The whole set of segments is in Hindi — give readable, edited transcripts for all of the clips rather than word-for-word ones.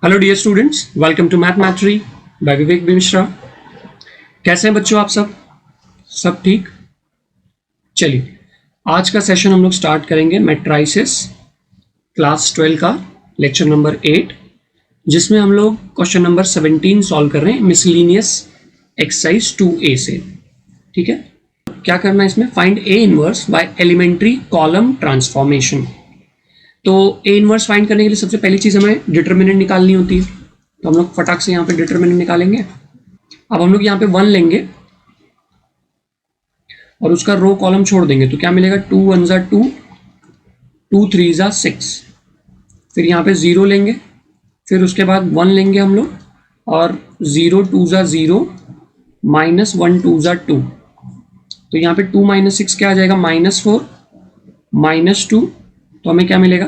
Hello dear students, welcome to mathematics by Vivek Mishra. कैसे हैं बच्चों आप सब ठीक? चलिए, आज का सेशन हम लोग स्टार्ट करेंगे मैट्राइसिस क्लास 12 का लेक्चर नंबर 8, जिसमें हम लोग क्वेश्चन नंबर 17 सॉल्व कर रहे हैं मिसलिनियस एक्सरसाइज 2A से। ठीक है, क्या करना है इसमें? Find A inverse by elementary column transformation. तो ए इनवर्स फाइंड करने के लिए सबसे पहली चीज हमें डिटर्मिनेंट निकालनी होती है, तो हम लोग फटाक से यहाँ पे डिटर्मिनेंट निकालेंगे। अब हम लोग यहाँ पे 1 लेंगे और उसका रो कॉलम छोड़ देंगे, तो क्या मिलेगा? 2 1 जा 2, 2 3 जा 6। फिर यहाँ पे 0 लेंगे, फिर उसके बाद 1 लेंगे हम लोग, और 0 2 जा 0, माइनस 1 2 जा 2। तो यहाँ पे 2 माइनस 6 क्या आ जाएगा? -4 -2। तो हमें क्या मिलेगा?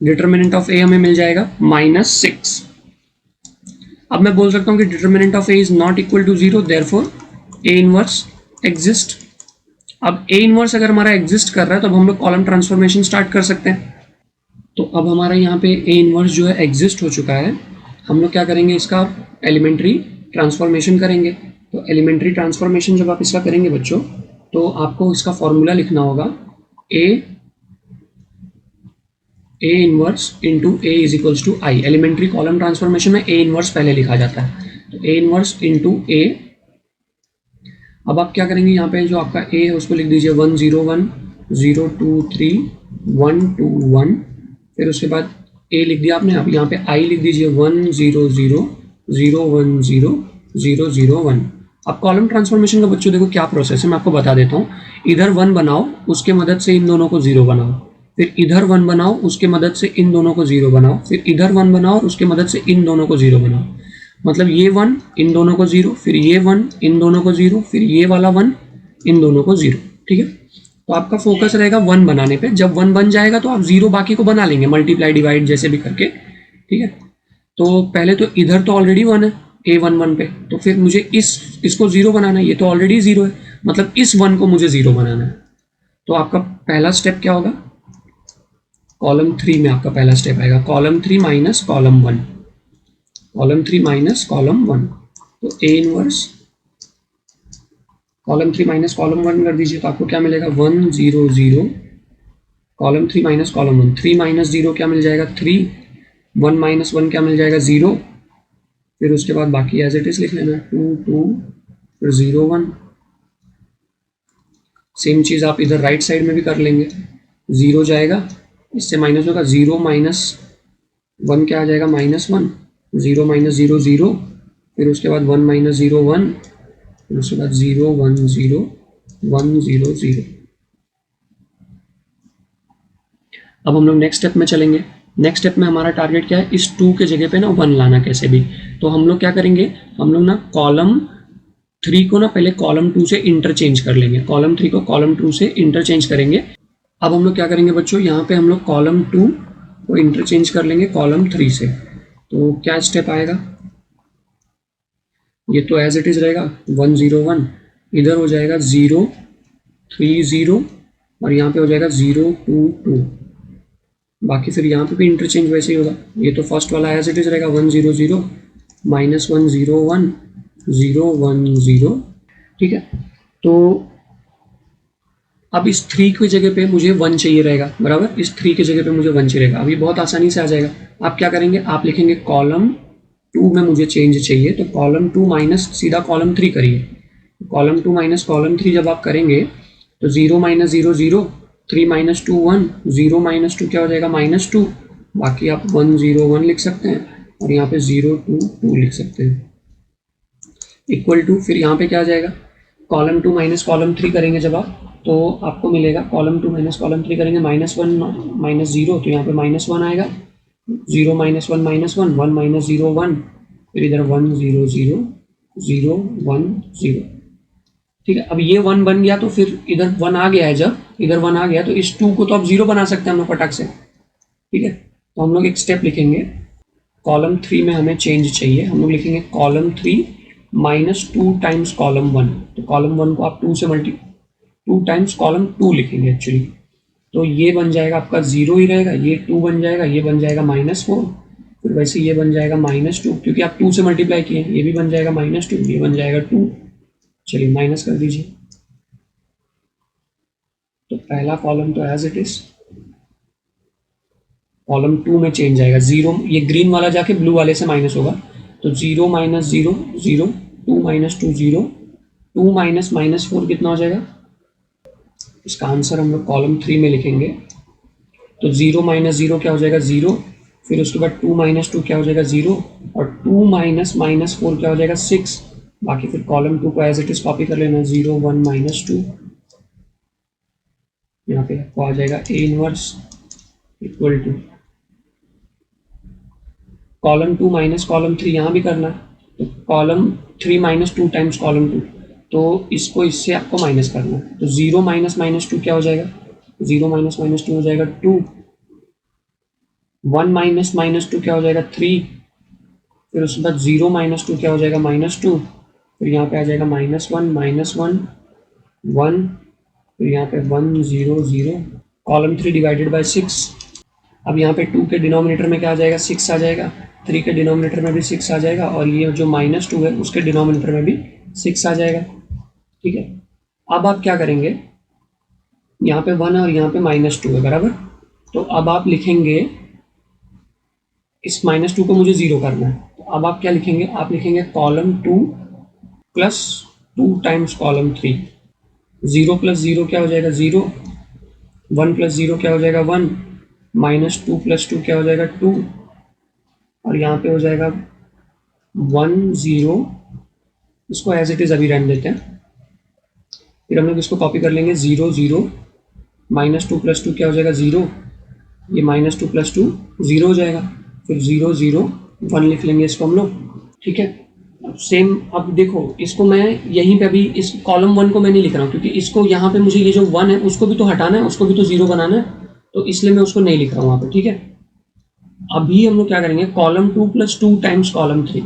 डिटर्मिनेंट ऑफ ए हमें मिल जाएगा -6। अब मैं बोल सकता हूं कि determinant of A is not equal to 0, therefore A inverse exist. अब ए इनवर्स अगर हमारा एग्जिस्ट कर रहा है तो अब हम लोग कॉलम ट्रांसफॉर्मेशन स्टार्ट कर सकते हैं। तो अब हमारा यहाँ पे ए इनवर्स जो है एग्जिस्ट हो चुका है। हम लोग क्या करेंगे? इसका एलिमेंट्री ट्रांसफॉर्मेशन करेंगे। तो एलिमेंट्री ट्रांसफॉर्मेशन जब आप इसका करेंगे बच्चों, तो आपको इसका फॉर्मूला लिखना होगा A inverse into A is equals to I. Elementary column transformation में ए इनवर्स पहले लिखा जाता है, तो ए इनवर्स इंटू ए। अब आप क्या करेंगे? यहाँ पे जो आपका ए है उसको लिख दीजिए 1 0 1 0 2 3 1 2 1। फिर उसके बाद ए लिख दिया आपने। अब यहाँ पे आई लिख दीजिए 1 0 0 0 1 0 0 0 1। अब कॉलम ट्रांसफॉर्मेशन का बच्चों देखो क्या प्रोसेस है, मैं आपको बता देता हूँ। इधर 1 बनाओ, उसके मदद से इन दोनों को 0 बनाओ, फिर इधर 1 बनाओ, उसके मदद से इन दोनों को 0 बनाओ, फिर इधर 1 बनाओ और उसके मदद से इन दोनों को 0 बनाओ। मतलब ये 1 इन दोनों को 0, फिर ये 1 इन दोनों को 0, फिर ये वाला 1 इन दोनों को 0। ठीक है, तो आपका फोकस रहेगा 1 बनाने पे। जब 1 बन जाएगा तो आप 0 बाकी को बना लेंगे, मल्टीप्लाई डिवाइड जैसे भी करके। ठीक है, तो पहले तो इधर तो ऑलरेडी 1 है ए 1 1 पे, तो फिर मुझे इसको 0 बनाना है। ये तो ऑलरेडी 0 है, मतलब इस 1 को मुझे 0 बनाना है। तो आपका पहला स्टेप क्या होगा? कॉलम 3 में आपका पहला स्टेप आएगा column 3 minus column 1, column 3 minus column 1। तो A inverse column 3 minus column 1 कर दीजिए, तो आपको क्या मिलेगा? 1 0 0, कॉलम 3 माइनस कॉलम 1। 3 माइनस 0 क्या मिल जाएगा? 3। 1 माइनस 1 क्या मिल जाएगा? 0। फिर उसके बाद बाकी एज इट इज लिख लेना, 2 2 फिर 0 1। सेम चीज आप इधर राइट साइड में भी कर लेंगे। 0 जाएगा, इससे माइनस होगा, 0 माइनस 1 क्या आ जाएगा? -1। 0 माइनस 0 0, फिर उसके बाद 1 माइनस 0 1, फिर उसके बाद 0 1 0 1 0 0। अब हम लोग नेक्स्ट स्टेप में चलेंगे। नेक्स्ट स्टेप में हमारा टारगेट क्या है? इस 2 के जगह पे ना 1 लाना कैसे भी। तो हम लोग क्या करेंगे? हम लोग ना कॉलम 3 को ना पहले कॉलम 2 से इंटरचेंज कर लेंगे। कॉलम 3 को कॉलम 2 से इंटरचेंज करेंगे। अब हम लोग क्या करेंगे बच्चों? यहाँ पे हम लोग कॉलम 2 को इंटरचेंज कर लेंगे कॉलम 3 से। तो क्या स्टेप आएगा? ये तो एज इट इज रहेगा 1 0 1, इधर हो जाएगा 0 3 0, और यहाँ पे हो जाएगा 0 2 2। बाकी फिर यहाँ पे भी इंटरचेंज वैसे ही होगा। ये तो फर्स्ट वाला एज इट इज रहेगा 1 0 0 -1 0 1 0 1 0। ठीक है, तो अब इस 3 की जगह पे मुझे 1 चाहिए रहेगा, बराबर। इस 3 की जगह पे मुझे 1 चाहिए रहेगा। अभी बहुत आसानी से आ जाएगा। आप क्या करेंगे? आप लिखेंगे कॉलम 2 में मुझे चेंज चाहिए, तो कॉलम 2 माइनस सीधा कॉलम 3 करिए। कॉलम 2 माइनस कॉलम 3 जब आप करेंगे तो 0 माइनस 0 0, 3 माइनस 2 1, 0 माइनस 2 क्या हो जाएगा? -2। बाकी आप 1 0 1 लिख सकते हैं, और यहाँ पे 0 2 2 लिख सकते हैं। इक्वल टू, फिर यहाँ पे क्या आ जाएगा? कॉलम 2 माइनस कॉलम 3 करेंगे जब आप, तो आपको मिलेगा कॉलम 2 माइनस कॉलम 3 करेंगे -1 माइनस 0, तो यहाँ पे -1 आएगा। 0 माइनस 1 -1, 1 माइनस 0 1, फिर इधर 1 0 0 0 1 0। ठीक है, अब ये 1 बन गया, तो फिर इधर 1 आ गया है। जब इधर 1 आ गया तो इस 2 को तो आप 0 बना सकते हैं हम लोग फटाक से। ठीक है, तो हम लोग एक स्टेप लिखेंगे। कॉलम 3 में हमें चेंज चाहिए, हम लोग लिखेंगे कॉलम 3 -2 टाइम्स कॉलम 1। तो कॉलम 1 को आप 2 से 2 टाइम्स कॉलम 2 लिखेंगे एक्चुअली। तो ये बन जाएगा आपका 0 ही रहेगा, ये 2 बन जाएगा, ये बन जाएगा -4, फिर वैसे ये बन जाएगा -2 क्योंकि आप 2 से मल्टीप्लाई किए, ये भी बन जाएगा -2, ये बन जाएगा 2। चलिए माइनस कर दीजिए, तो पहला कॉलम तो एज इट इज, कॉलम 2 में चेंज आएगा 0, ये ग्रीन वाला जाके ब्लू वाले से माइनस होगा, तो 0 - 0 0, 2 - 2 0, 2 माइनस -4 कितना हो जाएगा, इसका आंसर हम लोग कॉलम 3 में लिखेंगे। तो 0 - 0 क्या हो जाएगा 0, फिर उसके बाद 2 - 2 क्या हो जाएगा 0, और 2 माइनस -4 क्या हो जाएगा 6। बाकी फिर कॉलम 2 को एज इट इज कॉपी कर लेना, 0 1 -2, यहाँ पे आपको आ जाएगा A inverse equal to column 2 minus column 3, यहाँ भी करना है, तो कॉलम 3 - 2 टाइम्स कॉलम 2, तो इसको इससे आपको माइनस करना है, तो 0 माइनस -2 क्या हो जाएगा, 0 माइनस -2 हो जाएगा 2, 1 माइनस -2 क्या हो जाएगा 3, फिर उसके बाद 0 - 2 क्या हो जाएगा -2, फिर यहाँ पे आ जाएगा -1 1, फिर यहाँ पे 1 0 0, कॉलम 3 डिवाइडेड बाय 6। अब यहाँ पे 2 के डिनोमिनेटर में क्या आ जाएगा 6 आ जाएगा, 3 के डिनोमिनेटर में भी 6 आ जाएगा, और ये जो -2 है उसके डिनोमिनेटर में भी 6 आ जाएगा। ठीक है, अब आप क्या करेंगे, यहाँ पे 1 और यहाँ पे -2 है बराबर, तो अब आप लिखेंगे, इस -2 को मुझे 0 करना है, तो अब आप क्या लिखेंगे, आप लिखेंगे column 2 plus 2 times column 3, 0 plus 0 क्या हो जाएगा 0, 1 प्लस 0 क्या हो जाएगा 1, -2 प्लस 2 क्या हो जाएगा 2, और यहाँ पे हो जाएगा 1 0, इसको एज इट इज अभी रहने देते हैं, फिर हम लोग इसको कॉपी कर लेंगे 0 0, -2 प्लस 2 क्या हो जाएगा 0, ये -2 प्लस 2 0 हो जाएगा, फिर 0 0 1 लिख लेंगे इसको हम लोग। ठीक है, अब सेम, अब देखो इसको मैं यहीं पे अभी इस कॉलम 1 को मैं नहीं लिख रहा हूँ, क्योंकि इसको यहाँ पे मुझे ये जो 1 है उसको भी तो हटाना है, उसको भी तो 0 बनाना है, तो इसलिए मैं उसको नहीं लिख रहा हूँ वहाँ पे। ठीक है, अभी हम लोग क्या करेंगे, column 2 plus 2 times column 3,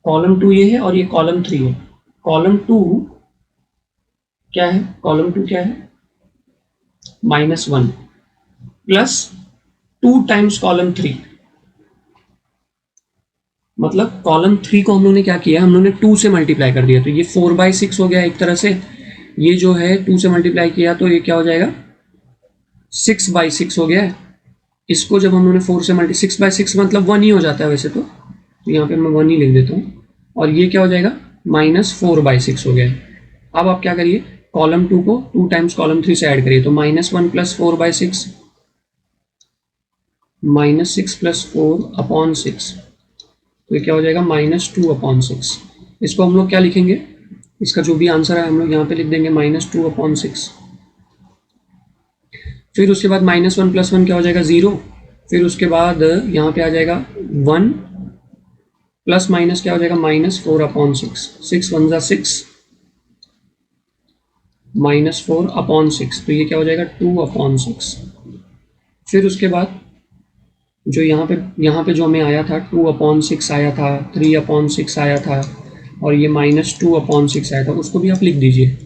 column 2 ये है और ये कॉलम 3 है, कॉलम 2 क्या है, कॉलम 2 क्या है -1 प्लस 2 टाइम्स कॉलम 3, मतलब कॉलम 3 को हम लोगों ने क्या किया, हम लोगों ने 2 से मल्टीप्लाई कर दिया, तो ये 4/6 हो गया एक तरह से, ये जो है 2 से मल्टीप्लाई किया तो ये क्या हो जाएगा 6/6 हो गया है। इसको जब हम लोगों ने 4 से 6/6 मतलब 1 ही हो जाता है वैसे तो यहाँ पे मैं 1 ही लिख देता हूँ, और ये क्या हो जाएगा -4/6 हो गया है। अब आप क्या करिए, कॉलम 2 को 2 टाइम्स कॉलम 3 से ऐड करिए, तो -1 प्लस 4/6, -6 प्लस 4/6, तो ये क्या हो जाएगा -2/6। इसको हम लोग क्या लिखेंगे, इसका जो भी आंसर है हम लोग यहाँ पे लिख देंगे -2/6, फिर उसके बाद -1 प्लस 1 क्या हो जाएगा 0, फिर उसके बाद यहाँ पे आ जाएगा 1 प्लस माइनस क्या हो जाएगा -4/6, 6 1 जा 6 -4/6, तो ये क्या हो जाएगा 2/6। फिर उसके बाद जो यहाँ पे जो हमें आया था 2/6 आया था, 3/6 आया था, और ये -2/6 आया था, उसको भी आप लिख दीजिए।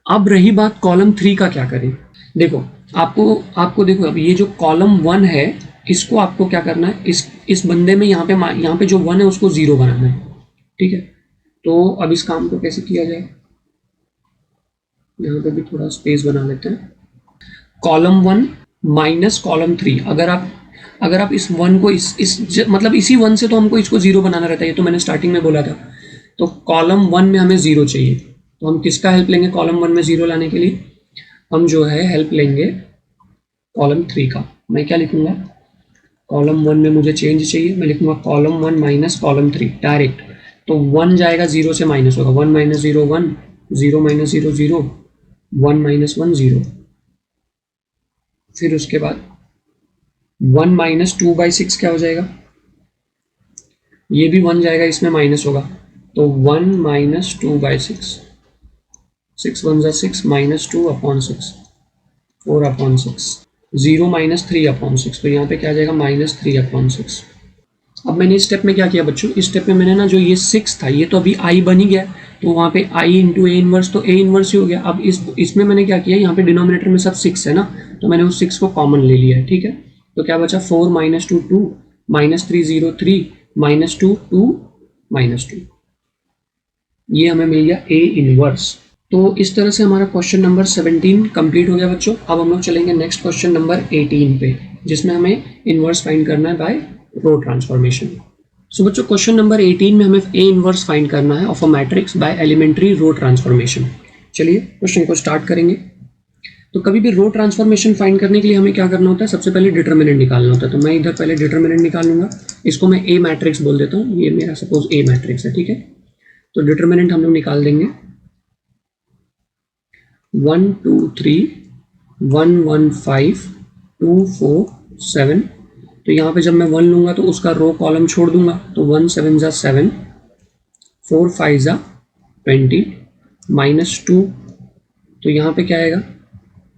अब रही बात कॉलम 3 का क्या करें, देखो आपको देखो, अब ये जो कॉलम 1 है इसको आपको क्या करना है, इस बंदे में यहाँ पे जो 1 है उसको 0 बनाना है। ठीक है, तो अब इस काम को कैसे किया जाए, यहाँ पे भी थोड़ा स्पेस बना लेते हैं, कॉलम 1 माइनस कॉलम 3, अगर आप इस 1 को मतलब इसी 1 से तो हमको इसको 0 बनाना रहता है, ये तो मैंने स्टार्टिंग में बोला था, तो कॉलम 1 में हमें 0 चाहिए, तो हम किसका हेल्प लेंगे कॉलम 1 में 0 लाने के लिए, हम जो है हेल्प लेंगे कॉलम 3 का। मैं क्या लिखूंगा, कॉलम 1 में मुझे चेंज चाहिए, मैं लिखूंगा कॉलम 1 माइनस कॉलम 3 डायरेक्ट, तो 1 जाएगा 0 से माइनस होगा, 1 - 0 1, 0 - 0 0, 1 - 1 0, फिर उसके बाद 1 - 2/6 क्या हो जाएगा, ये भी 1 जाएगा इसमें माइनस होगा, तो 1 - 2/6, 6 1 जा 6 -2/6, 4/6, 0 - 3/6, तो यहाँ पे क्या आ जाएगा -3/6। अब मैंने इस स्टेप में क्या किया बच्चों, इस स्टेप में मैंने ना जो ये 6 था ये तो अभी i बन ही गया, तो वहाँ पे I इंटू ए इनवर्स, तो ए इनवर्स ही हो गया। अब इसमें मैंने क्या किया, यहाँ पे डिनोमिनेटर में सब 6 है ना, तो मैंने उस 6 को कॉमन ले लिया है, ठीक है। तो क्या बचा 4 माइनस 2 2 माइनस 3 0 3 माइनस 2 2 माइनस 2, ये हमें मिल गया ए इनवर्स। तो इस तरह से हमारा क्वेश्चन नंबर 17 कंप्लीट हो गया बच्चों। अब हम लोग चलेंगे नेक्स्ट क्वेश्चन नंबर 18 पे, जिसमें हमें इनवर्स फाइंड करना है बाय रो ट्रांसफॉर्मेशन। सो बच्चों क्वेश्चन नंबर 18 में हमें ए इनवर्स फाइंड करना है of a matrix by elementary row transformation. चलिए क्वेश्चन को स्टार्ट करेंगे। तो कभी भी रो ट्रांसफॉर्मेशन फाइंड करने के लिए हमें क्या करना होता है, सबसे पहले डिटर्मिनेंट निकालना होता है। तो मैं इधर पहले डिटर्मिनेंट निकालूंगा, इसको मैं ए मैट्रिक्स बोल देता हूँ, ये मेरा सपोज ए मैट्रिक्स है, ठीक है। तो डिटर्मिनेंट हम लोग निकाल देंगे 1 2 3 1 1 5 2 4 7। तो यहाँ पे जब मैं 1 लूँगा तो उसका रो कॉलम छोड़ दूंगा, तो 1 7 जा 7 4 5 जा 20 माइनस 2, तो यहाँ पे क्या आएगा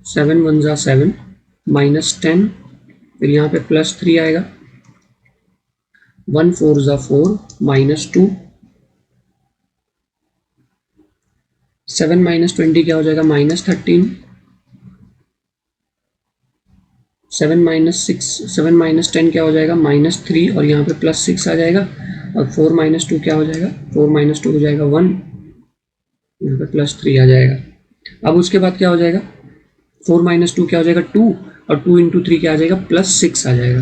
7 1 जा 7 माइनस 10, फिर यहाँ पे प्लस 3 आएगा 1 4 जा 4 माइनस 2, 7 माइनस 20 क्या हो जाएगा माइनस 13, 7 माइनस 6 7 माइनस 10 क्या हो जाएगा माइनस 3, और यहाँ पे प्लस 6 आ जाएगा, और 4 माइनस 2 क्या हो जाएगा 4 माइनस 2 हो जाएगा 1, यहाँ पे प्लस 3 आ जाएगा। अब उसके बाद क्या हो जाएगा 4 माइनस 2 क्या हो जाएगा 2, और 2 इंटू 3 क्या आ जाएगा प्लस 6 आ जाएगा।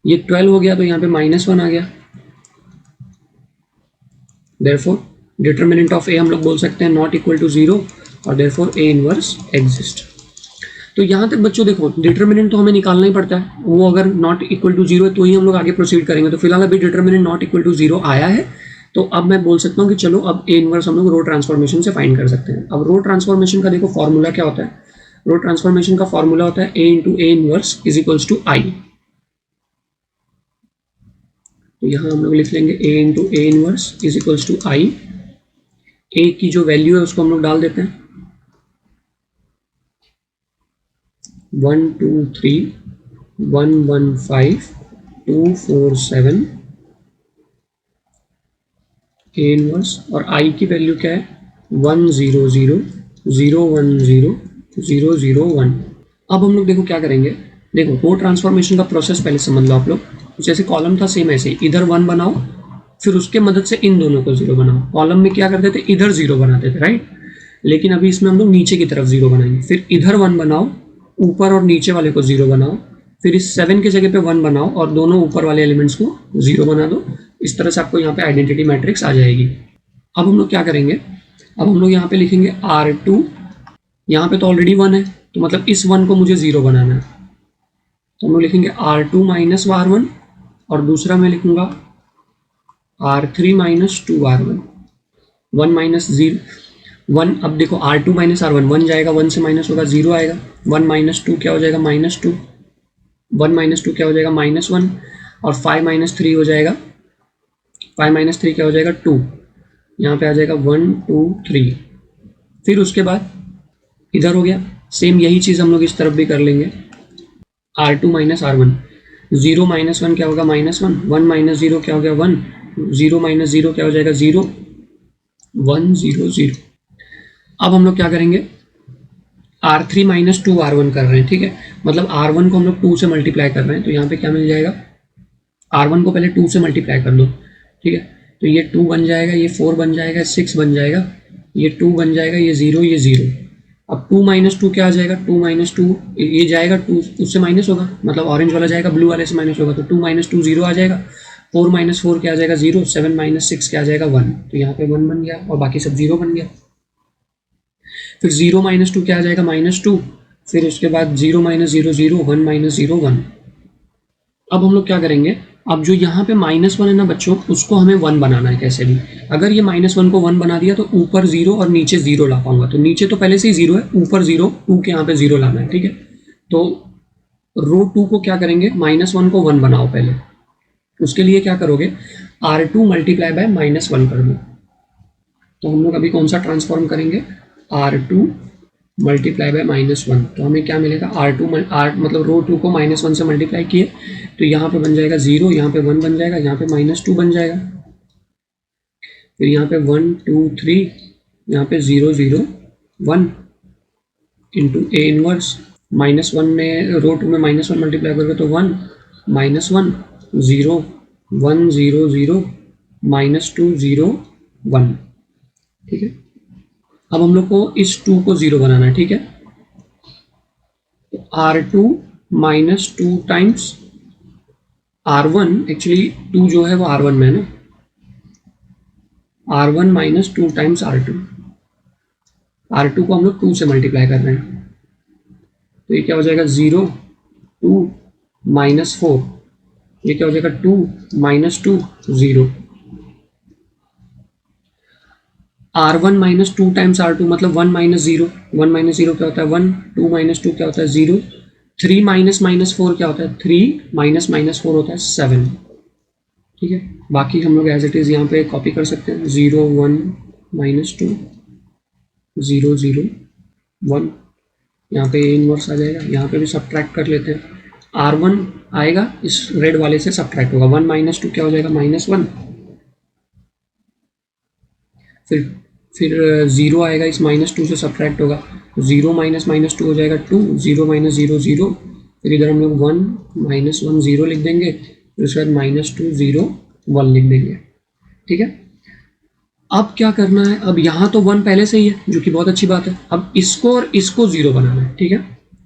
ये 12 हो गया, तो यहाँ पे माइनस 1 आ गया। देयरफॉर डिटर्मिनेंट ऑफ ए हम लोग बोल सकते हैं नॉट इक्वल टू 0, और देयरफॉर ए इनवर्स एग्जिस्ट। तो यहाँ तक बच्चों देखो डिटर्मिनेंट तो हमें निकालना ही पड़ता है, वो अगर नॉट इक्वल टू 0 है तो ही हम लोग आगे प्रोसीड करेंगे। तो फिलहाल अभी डिटर्मिनेंट नॉट इक्वल टू 0 आया है, तो अब मैं बोल सकता हूँ कि चलो अब ए इनवर्स हम लोग रो ट्रांसफॉर्मेशन से फाइंड कर सकते हैं। अब रो ट्रांसफॉर्मेशन का देखो फॉर्मूला क्या होता है, रो ट्रांसफॉर्मेशन का फॉर्मूला होता है A into A inverse is equals to I. तो यहाँ हम लोग लिख लेंगे A into A inverse is equals to I. A की जो वैल्यू है उसको हम लोग डाल देते हैं 1 2 3 1 1 5 2 4 7 ए इनवर्स, और आई की वैल्यू क्या है 1 0 0 0 1 0 0 0 1। अब हम लोग देखो क्या करेंगे, देखो रो ट्रांसफॉर्मेशन का प्रोसेस पहले समझ लो आप लोग। जैसे कॉलम था सेम ऐसे ही, इधर 1 बनाओ, फिर उसके मदद से इन दोनों को 0 बनाओ। कॉलम में क्या करते थे इधर 0 बनाते थे, राइट, लेकिन अभी इसमें हम लोग नीचे की तरफ 0 बनाएंगे। फिर इधर 1 बनाओ, ऊपर और नीचे वाले को 0 बनाओ, फिर इस 7 की जगह पे 1 बनाओ और दोनों ऊपर वाले एलिमेंट्स को 0 बना दो। इस तरह से आपको यहाँ पे आइडेंटिटी मैट्रिक्स आ जाएगी। अब हम लोग क्या करेंगे, अब हम लोग यहाँ पे लिखेंगे R2, यहाँ पे तो ऑलरेडी 1 है, तो मतलब इस 1 को मुझे 0 बनाना है, तो हम लोग लिखेंगे R2 माइनस R1, और दूसरा मैं लिखूंगा R3 माइनस 2R1, 1 माइनस 0 1। अब देखो R2 माइनस R1 1 जाएगा, 1 से माइनस होगा 0 आएगा, 1 माइनस 2 क्या हो जाएगा माइनस 2, 1 माइनस 2 क्या हो जाएगा माइनस 1, और 5 माइनस 3 हो जाएगा, 5 माइनस 3 क्या हो जाएगा 2, यहाँ पे आ जाएगा 1 2 3। फिर उसके बाद इधर हो गया सेम यही चीज़ हम लोग इस तरफ भी कर लेंगे, R2 माइनस R1, 0 माइनस 1 क्या होगा माइनस 1, 1 माइनस 0 क्या हो गया 1, 0 माइनस 0 क्या हो जाएगा 0, 1 0 0। अब हम लोग क्या करेंगे R3 माइनस 2R1 कर रहे हैं, ठीक है, मतलब R1 को हम लोग 2 से मल्टीप्लाई कर रहे हैं, तो यहाँ पे क्या मिल जाएगा R1 को पहले 2 से मल्टीप्लाई कर दो, ठीक है, तो ये 2 बन जाएगा, ये 4 बन जाएगा, 6 बन जाएगा, ये 2 बन जाएगा, ये 0 ये 0। अब 2 माइनस 2 क्या आ जाएगा 2 माइनस 2, ये जाएगा 2 उससे माइनस होगा, मतलब ऑरेंज वाला जाएगा ब्लू वाले से माइनस होगा, तो 2 माइनस 2 0 आ जाएगा, 4 माइनस 4 क्या आ जाएगा 0, 7 माइनस 6 क्या आ जाएगा 1, तो यहाँ पे 1 बन गया और बाकी सब 0 बन गया। फिर 0 माइनस 2 क्या आ जाएगा माइनस 2, फिर उसके बाद 0 माइनस 0 0, 1 माइनस 0 1। अब हम लोग क्या करेंगे, अब जो यहाँ पे -1 है ना बच्चों, उसको हमें 1 बनाना है कैसे भी। अगर ये -1 को 1 बना दिया तो ऊपर 0 और नीचे 0 ला पाऊंगा, तो नीचे तो पहले से ही 0 है, ऊपर 0, 2 के यहाँ पे 0 लाना है, ठीक है। तो रो 2 को क्या करेंगे -1 को 1 बनाओ पहले, उसके लिए क्या करोगे R2 मल्टीप्लाई बाय -1 कर दो। तो हम लोग अभी कौन सा ट्रांसफॉर्म करेंगे R2 मल्टीप्लाई बाय -1, तो हमें क्या मिलेगा R2 मतलब रो 2 को -1 से मल्टीप्लाई किए तो यहाँ पे बन जाएगा 0, यहाँ पे 1 बन जाएगा, यहाँ पे -2 बन जाएगा, फिर यहाँ पे 1 2 3, यहाँ पे 0 0 1 इंटू A इनवर्स -1 में रो 2 में -1 मल्टीप्लाई करोगे तो 1 -1 0 1 0 0 -2 0 1। ठीक है, अब हम लोग को इस 2 को 0 बनाना है। ठीक है, तो R2 -2 टाइम्स R1, एक्चुअली 2 जो है वो R1 में है ना, R1 -2 टाइम्स R2, R2 को हम लोग 2 से मल्टीप्लाई कर रहे हैं, तो ये क्या हो जाएगा 0 2 -4, ये क्या हो जाएगा 2 -2 0। R1 -2 टाइम्स R2 मतलब 1 -0, 1 -0 क्या होता है 1, 2 -2 क्या होता है 0, 3 -4 क्या होता है 3 -4 होता है 7। ठीक है, बाकी हम लोग एज इट इज़ यहाँ पे कॉपी कर सकते हैं 0 1 -2 0 0 1, यहाँ पे इनवर्स आ जाएगा, यहाँ पे भी सब्ट्रैक्ट कर लेते हैं, R1 आएगा इस रेड वाले से सब्ट्रैक्ट होगा, 1 -2 क्या हो जाएगा -1, फिर 0 आएगा इस -2 से सब्ट्रैक्ट होगा, 0 -2 हो जाएगा 2, 0 -0 0, फिर इधर हम लोग 1 -1 0 लिख देंगे, फिर उसके बाद -2 0 1 लिख देंगे। ठीक है, अब क्या करना है, अब यहाँ तो 1 पहले से ही है जो कि बहुत अच्छी बात है, अब इसको और इसको 0 बनाना है। ठीक है,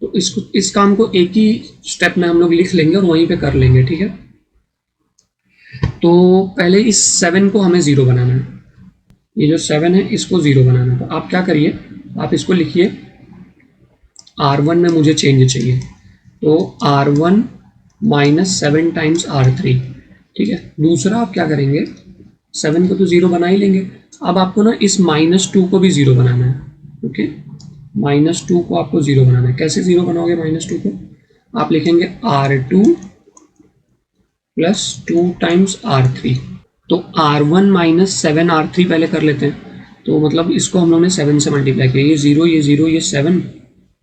तो इसको इस काम को एक ही स्टेप में हम लोग लिख लेंगे और वहीं पे कर लेंगे। ठीक है, तो पहले इस 7 को हमें 0 बनाना है, ये जो 7 है इसको 0 बनाना है, तो आप क्या करिए, आप इसको लिखिए R1 में मुझे चेंज चाहिए, तो R1 -7 टाइम्स R3। ठीक है, दूसरा आप क्या करेंगे, 7 को तो 0 बना ही लेंगे, अब आपको ना इस -2 को भी 0 बनाना है। ओके, -2 को आपको 0 बनाना है, कैसे 0 बनाओगे -2 को, आप लिखेंगे R2 + 2 टाइम्स R3, तो R1 -7 R3 पहले कर लेते हैं, तो मतलब इसको हम लोग ने 7 से मल्टीप्लाई किया, ये 0 ये 0 ये 7,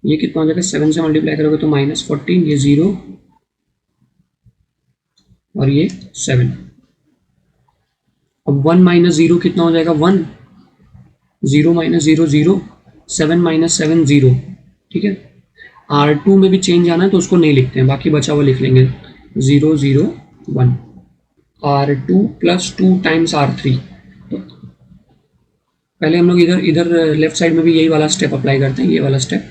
ये कितना हो जाएगा 7 से मल्टीप्लाई करोगे तो -14, ये 0 और ये 7, अब 1 -0 कितना हो जाएगा 1, 0 -0 0, 7 -7 0। ठीक है, R2 में भी चेंज आना है तो उसको नहीं लिखते हैं, बाकी बचा हुआ लिख लेंगे 0 0 1, R2 + 2 टाइम्स R3, तो पहले हम लोग इधर लेफ्ट साइड में भी यही वाला स्टेप अप्लाई करते हैं, ये वाला स्टेप,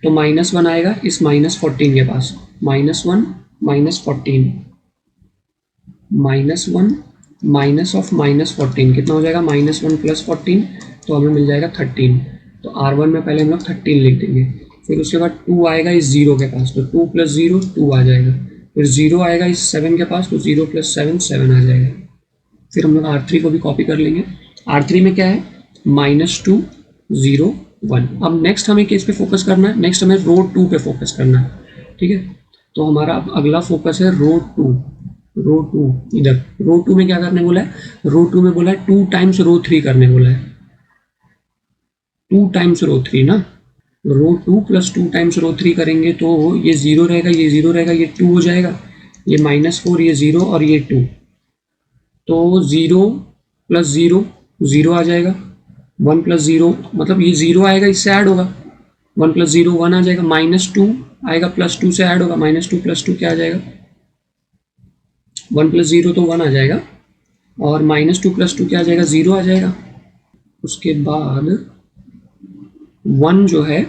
तो -1 आएगा इस -14 के पास, -1 -14 -1 -14 कितना हो जाएगा -1 + 14, तो हमें मिल जाएगा 13, तो R1 में पहले हम लोग 13 लिख देंगे, फिर उसके बाद 2 आएगा इस 0 के पास, तो 2 + 0 2 आ जाएगा, फिर 0 आएगा इस 7 के पास, तो 0 + 7 7 आ जाएगा, फिर हम लोग R3 को भी कॉपी कर लेंगे, R3 में क्या है -2 0 1। अब नेक्स्ट हमें किस पे फोकस करना है, नेक्स्ट हमें रो 2 पे फोकस करना है। ठीक है, तो हमारा अब अगला फोकस है रो 2, इधर रो 2 में क्या करने बोला है, रो 2 में बोला है 2 टाइम्स रो 3 करने बोला है, 2 टाइम्स रो 3 ना, रो 2 + 2 टाइम्स रो 3 करेंगे तो ये 0 रहेगा, ये 0 रहेगा, ये 2 हो जाएगा, ये -4 ये 0 और ये 2, तो 0 + 0 0 आ जाएगा, 1 + 0 मतलब ये 0 आएगा इससे ऐड होगा, 1 + 0 1 आ जाएगा, -2 आएगा +2 से ऐड होगा, -2 + 2 क्या आ जाएगा 1 + 0 तो 1 आ जाएगा, और -2 + 2 क्या आ जाएगा 0 आ जाएगा, उसके बाद 1 जो है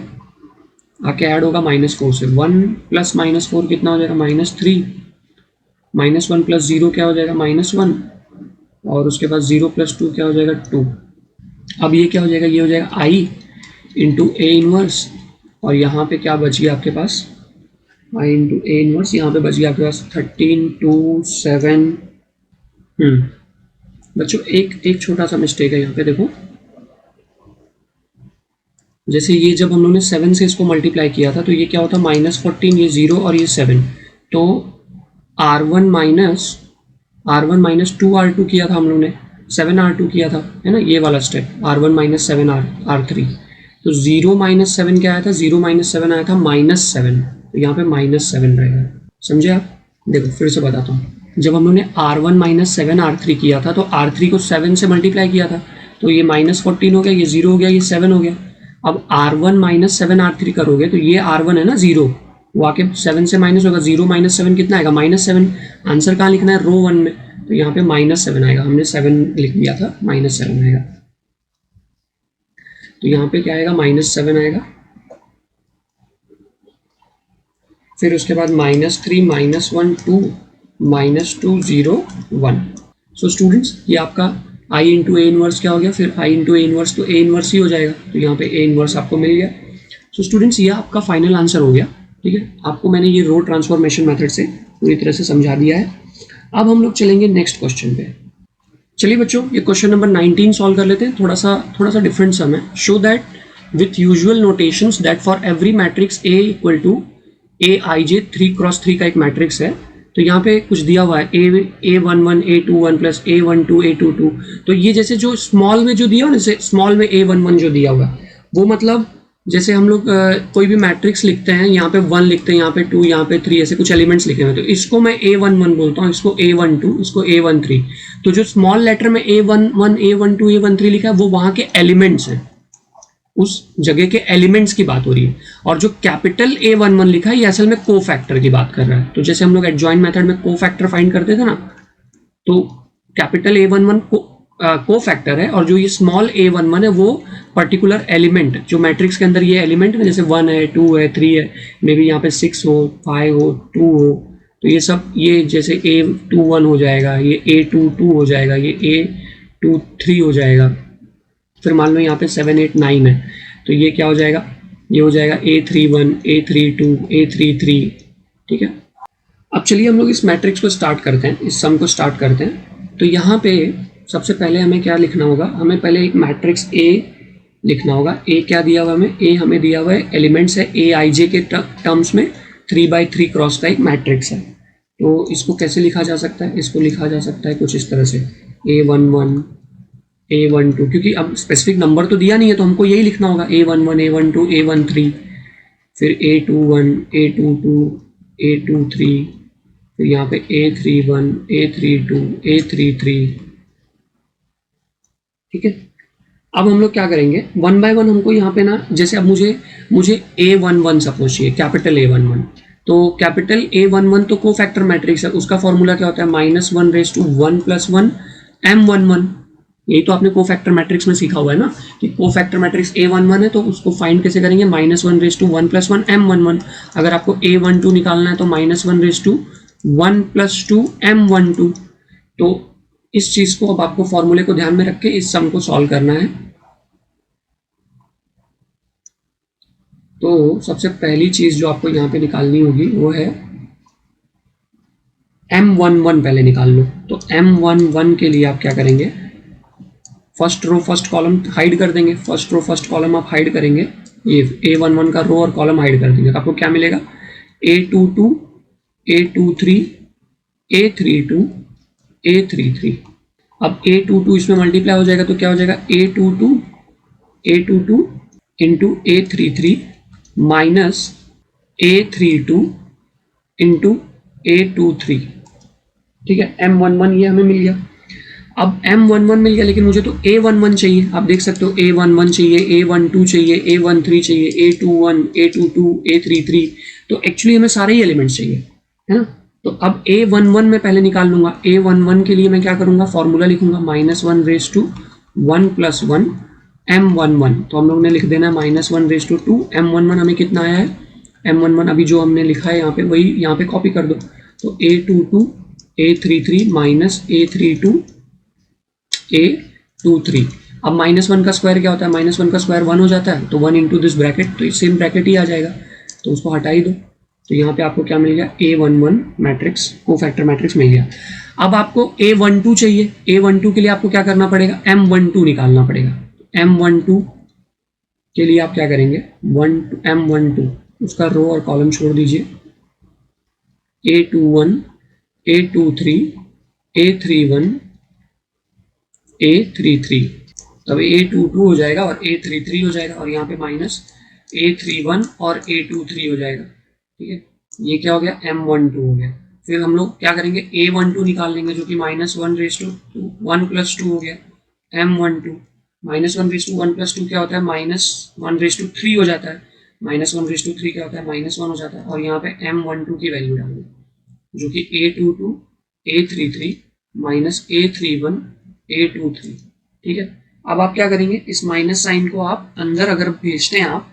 आके ऐड होगा -4 से, 1 + -4 कितना हो जाएगा -3, -1 + 0 क्या हो जाएगा -1, और उसके बाद 0 + 2 क्या हो जाएगा 2। अब ये क्या हो जाएगा, ये हो जाएगा I × A इनवर्स, और यहाँ पे क्या बची आपके पास I × A इनवर्स, यहाँ पे बची आपके पास 13 2 7। बच्चों एक छोटा सा मिस्टेक है यहाँ पे, देखो जैसे ये जब हम लोगों ने 7 से इसको मल्टीप्लाई किया था तो ये क्या होता -14 ये 0 और ये 7, तो R1 - 2 R2 किया था हम लोग ने, 7 R2 किया था, है ना, ये वाला स्टेप R1 - 7 R3, तो 0 माइनस 7 क्या आया था, 0 माइनस 7 आया था -7, तो यहाँ पे -7 रहेगा। समझे आप? देखो फिर से बताता हूँ, जब हम लोगों ने R1 माइनस 7 R3 किया था तो R3 को 7 से मल्टीप्लाई किया था, तो ये -14 हो गया, ये 0 हो गया, ये 7 हो गया। अब R1 माइनस 7 R3 करोगे तो ये R1 है ना 0, वो आके 7 से माइनस होगा, 0 माइनस 7 कितना आएगा, -7। आंसर कहाँ लिखना है, रो 1 में, तो यहाँ पे -7 आएगा, हमने 7 लिख दिया था, -7 आएगा। तो यहाँ पे क्या आएगा, -7 आएगा। फिर उसके बाद -3 -1 2 -2 0 1। सो स्टूडेंट्स ये आपका I इंटू ए इनवर्स क्या हो गया, फिर I इंटू ए इनवर्स, तो ए इनवर्स ही हो जाएगा, तो यहाँ पे ए इनवर्स आपको मिल गया। सो स्टूडेंट्स ये आपका फाइनल आंसर हो गया। ठीक है, आपको मैंने ये रो ट्रांसफॉर्मेशन मेथड से पूरी तरह से समझा दिया है। अब हम लोग चलेंगे नेक्स्ट क्वेश्चन पे। चलिए बच्चों, ये क्वेश्चन नंबर 19 सॉल्व कर लेते हैं। थोड़ा सा डिफरेंट सम है। Show that with usual notations that for every matrix A equal to a i j 3x3 का एक मैट्रिक्स है। तो यहाँ पे कुछ दिया हुआ है A11 A21 plus A12 A22। तो ये जैसे जो स्मॉल में जो दिया हुआ ना, जैसे स्मॉल में A11 जो दिया हुआ वो मतलब जैसे हम लोग कोई भी मैट्रिक्स लिखते हैं, यहाँ पे 1 लिखते हैं, यहाँ पे 2, यहाँ पे 3, ऐसे कुछ एलिमेंट्स लिखे हुए, तो इसको मैं A11 बोलता हूँ, इसको A12, इसको A13। तो जो स्मॉल लेटर में A11 A12 A13 लिखा है वो वहाँ के एलिमेंट्स हैं, उस जगह के एलिमेंट्स की बात हो रही है। और जो कैपिटल A11 लिखा है ये असल में को फैक्टर की बात कर रहा है। तो जैसे हम लोग एडजॉइन मेथड में को फैक्टर फाइंड करते थे ना, तो कैपिटल A11 को फैक्टर है, और जो ये स्मॉल A11 है वो पर्टिकुलर एलिमेंट, जो मैट्रिक्स के अंदर ये एलिमेंट है, जैसे 1 है 2 है 3 है, मे बी यहाँ पे 6 हो 5 हो 2 हो, तो ये सब ये जैसे A21 हो जाएगा, ये A22 हो जाएगा, ये A23 हो जाएगा। फिर मान लो यहाँ पे 7 8 9 है, तो ये क्या हो जाएगा, ये हो जाएगा A31 A32 A33। ठीक है, अब चलिए हम लोग इस मैट्रिक्स को स्टार्ट करते हैं, इस सम को स्टार्ट करते हैं। तो यहाँ पे सबसे पहले हमें क्या लिखना होगा, हमें पहले एक मैट्रिक्स A लिखना होगा। A क्या दिया हुआ हमें, A हमें दिया हुआ है एलिमेंट्स है AIJ के टर्म्स में 3x3 क्रॉस का एक मैट्रिक्स है। तो इसको कैसे लिखा जा सकता है, इसको लिखा जा सकता है कुछ इस तरह से A11 A12, क्योंकि अब स्पेसिफिक नंबर तो दिया नहीं है तो हमको यही लिखना होगा A11 A12 A13, फिर A21 A22 A23, फिर यहाँ पे A31 A32 A33। ठीक है, अब हम लोग क्या करेंगे, 1 बाय 1 हमको यहाँ पे ना, जैसे अब मुझे A11 सपोज चाहिए, कैपिटल A11। तो कैपिटल A11 तो को फैक्टर मैट्रिक्स है, उसका फॉर्मूला क्या होता है, -1 + 1 M11। यही तो आपने को फैक्टर मैट्रिक्स में सीखा हुआ है ना, कि को फैक्टर मैट्रिक्स A11 है तो उसको फाइंड कैसे करेंगे, -1 + 1 + 1 M11। अगर आपको A12 निकालना है तो -1 + 1 + 2 M12। तो इस चीज को अब आपको फॉर्मूले को ध्यान में रख के इस सम को सॉल्व करना है। तो सबसे पहली चीज जो आपको यहाँ पे निकालनी होगी वो है M11, पहले निकाल लो। तो M11 के लिए आप क्या करेंगे, first row first column hide कर देंगे, फर्स्ट रो फर्स्ट कॉलम आप हाइड करेंगे, ये A11 का रो और कॉलम हाइड कर देंगे, तो आपको क्या मिलेगा, A22 A23 A32 A33। अब A22 इसमें मल्टीप्लाई हो जाएगा तो क्या हो जाएगा, A22 into A33 minus A32 into A23। ठीक है, M11 ये हमें मिल गया। अब M11 मिल गया, लेकिन मुझे तो A11 चाहिए। आप देख सकते हो A11 चाहिए, A12 चाहिए, A13 चाहिए, A21 A22 A33। तो एक्चुअली हमें सारे ही एलिमेंट्स चाहिए, है ना। तो अब A11 में पहले निकाल लूंगा। A11 के लिए मैं क्या करूंगा, फॉर्मूला लिखूंगा -1 + 1 + 1 M11। तो हम लोग ने लिख देना है -1 + 2 M11। हमें कितना आया है, M11 अभी जो हमने लिखा है यहाँ पे वही यहाँ पे कॉपी कर दो। तो A22 A33 minus A32 A23। अब -1 का स्क्वायर क्या होता है, -1 का स्क्वायर 1 हो जाता है, तो 1 इंटू दिस ब्रैकेट, तो सेम ब्रैकेट ही आ जाएगा, तो उसको हटा ही दो। तो यहाँ पे आपको क्या मिल गया, A11 मैट्रिक्स को फैक्टर मैट्रिक्स मिल गया। अब आपको A12 चाहिए, A12 के लिए आपको क्या करना पड़ेगा, M12 निकालना पड़ेगा। M12 के लिए आप क्या करेंगे, M12 उसका रो और कॉलम छोड़ दीजिए, A21 A23 A31 A33। तब A22 हो जाएगा और A33 हो जाएगा, और यहाँ पे माइनस A31 और A23 हो जाएगा। ठीक है, ये क्या हो गया, M12 हो गया। फिर हम लोग क्या करेंगे, A12 निकाल लेंगे जो कि -1/2 1+2 हो गया। M12 -1/1+2 क्या होता है, -1/3 हो जाता है। -1/3 क्या होता है, -1 हो जाता है। और यहाँ पे M12 की वैल्यू डालेंगे जो कि A22 A33 -A31 A23। ठीक है, अब आप क्या करेंगे, इस माइनस साइन को आप अंदर अगर भेजते हैं आप,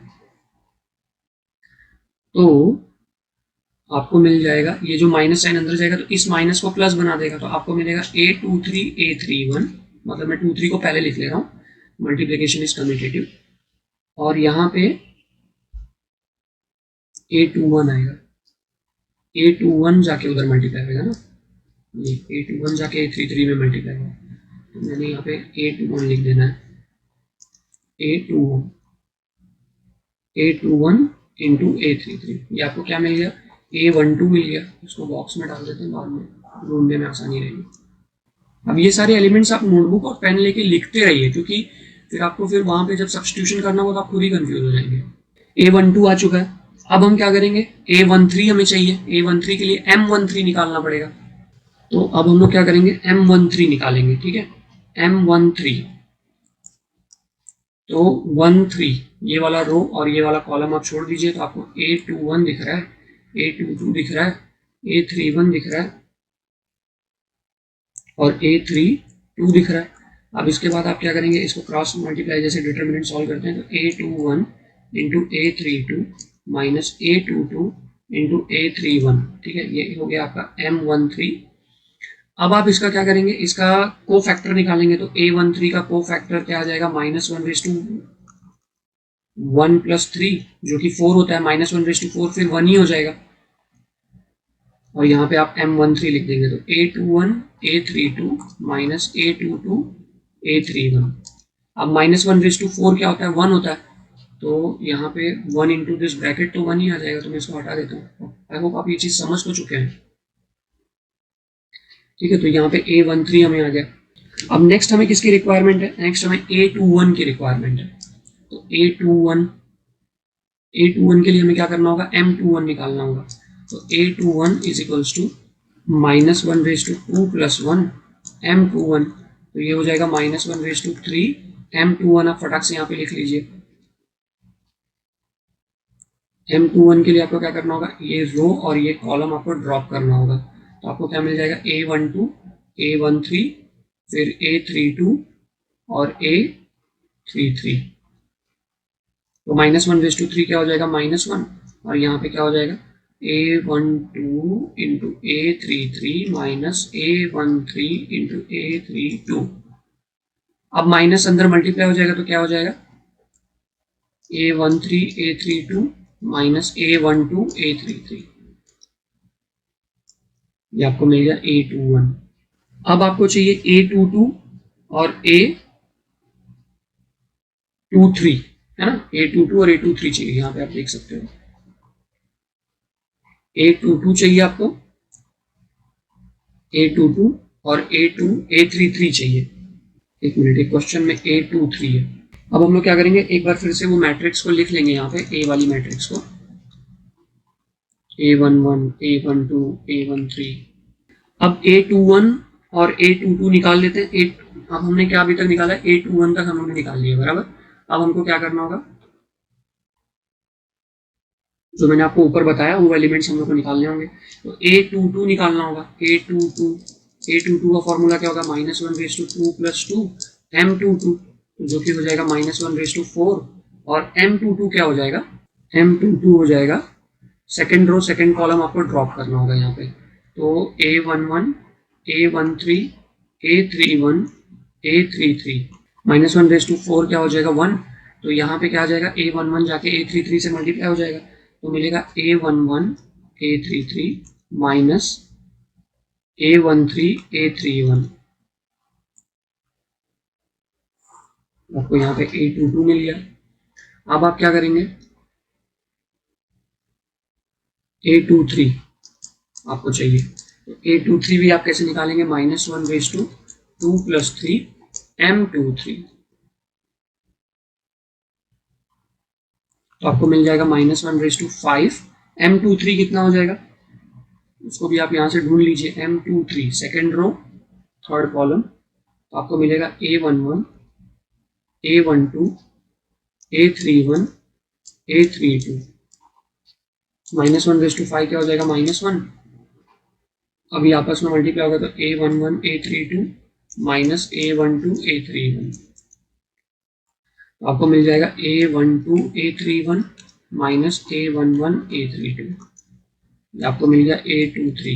तो आपको मिल जाएगा, ये जो माइनस साइन अंदर जाएगा तो इस माइनस को प्लस बना देगा, तो आपको मिलेगा A23 A31, मतलब मैं 23 को पहले लिख ले रहा हूँ, मल्टीप्लीकेशन इज कम्यूटेटिव, और यहाँ पे A21 आएगा। A21 जाके उधर मल्टीप्लाई होगा ना, ये A21 जाके A33 में मल्टीप्लाई होगा, तो मैंने यहाँ पे A21 लिख देना है। A21 इंटू A33, ये आपको क्या मिल गया, A12 मिल गया। इसको बॉक्स में डाल देते हैं, बाद में ढूंढने में आसानी रहेगी। अब ये सारे एलिमेंट्स आप नोटबुक और पेन लेके लिखते रहिए, क्योंकि फिर आपको फिर वहां पे जब सब्स्टिट्यूशन करना होगा तो आप खुद ही कंफ्यूज हो जाएंगे। A12 आ चुका है, अब हम क्या करेंगे, A13 हमें चाहिए, A13 के लिए M13 निकालना पड़ेगा। तो अब हम लोग क्या करेंगे, M13 निकालेंगे। ठीक है, M13, तो 13 ये वाला रो और ये वाला कॉलम आप छोड़ दीजिए, तो आपको A21 दिख रहा है, A22 दिख रहा है, A31 दिख रहा है और A32 दिख रहा है। अब इसके बाद आप क्या करेंगे, इसको क्रॉस मल्टीप्लाई जैसे डिटर्मिनेंट सॉल्व करते हैं, तो A21 into A32 minus A22 into A31। ठीक है, ये हो गया आपका M13। अब आप इसका क्या करेंगे, इसका को फैक्टर निकालेंगे, तो A13 का को फैक्टर क्या आ जाएगा, -1/1+3 जो कि 4 होता है, -1/4 फिर 1 ही हो जाएगा। और यहाँ पे आप M13 लिख देंगे, तो A21 A32 minus A22 A31। अब -1/4 क्या होता है, 1 होता है, तो यहाँ पे 1 इंटू दिस ब्रैकेट तो 1 ही आ जाएगा, तो मैं इसको हटा देता हूँ। आई होप आप ये चीज़ समझ तो चुके हैं। ठीक है, तो यहाँ पे A13 हमें आ गया। अब नेक्स्ट हमें किसकी रिक्वायरमेंट है, नेक्स्ट हमें A21 की रिक्वायरमेंट है। तो A21 के लिए हमें क्या करना होगा, M21 निकालना होगा। तो A21 is equals to -1/2 + 1 M21, तो ये हो जाएगा -1/3 M21। आप फटाक से यहाँ पे लिख लीजिए। M21 के लिए आपको क्या करना होगा, ये रो और ये कॉलम आपको ड्रॉप करना होगा, तो आपको क्या मिल जाएगा, A12 A13 फिर A32 और A33। तो -1/3 क्या हो जाएगा, -1, और यहाँ पे क्या हो जाएगा, A12 into A33 minus A13 into A32। अब माइनस अंदर मल्टीप्लाई हो जाएगा तो क्या हो जाएगा, A13 A32 minus A12 A33, ये आपको मिल गया A21। अब आपको चाहिए A22 और A23, है ना, A22 और A23 चाहिए, यहाँ पे आप देख सकते हो। A22 चाहिए आपको, A22 और A33 चाहिए। एक मिनट, एक क्वेश्चन में A23 है। अब हम लोग क्या करेंगे, एक बार फिर से वो मैट्रिक्स को लिख लेंगे, यहाँ पे A वाली मैट्रिक्स को, A11 A12 A13। अब A21 और A22 निकाल लेते हैं। अब हमने क्या अभी तक निकाला है, A21 तक हम लोग ने निकाल लिया, बराबर। अब हमको क्या करना होगा, जो मैंने आपको ऊपर बताया वो एलिमेंट्स हम लोग को निकालने होंगे। तो A22 निकालना होगा। A22 का फॉर्मूला क्या होगा, -1/2 + 2 M22, जो कि हो जाएगा -1/4, और M22 क्या हो जाएगा, M22 हो जाएगा, सेकेंड रो सेकेंड कॉलम आपको ड्रॉप करना होगा यहाँ पे। तो A11 A13 A31 A33 -1/4 क्या हो जाएगा, 1, तो यहाँ पे क्या आ जाएगा, A11 जाके A33 से मल्टीप्लाई हो जाएगा, तो मिलेगा A11 A33 minus A13 A31। आपको यहाँ पे A22 मिल गया। अब आप क्या करेंगे, A23 आपको चाहिए, तो A23 भी आप कैसे निकालेंगे, -1/2 + 3 M23। तो आपको मिल जाएगा -1/5। M23 कितना हो जाएगा, उसको भी आप यहाँ से ढूंढ लीजिए। M23 second row third column, तो आपको मिलेगा A11, A12, A31, A32। -1/5 क्या हो जाएगा, -1। अभी आपस में मल्टीप्लाई होगा तो A11 A32 minus A12 A31, तो आपको मिल जाएगा A12 A31 minus A11 A32, आपको मिल गया A23।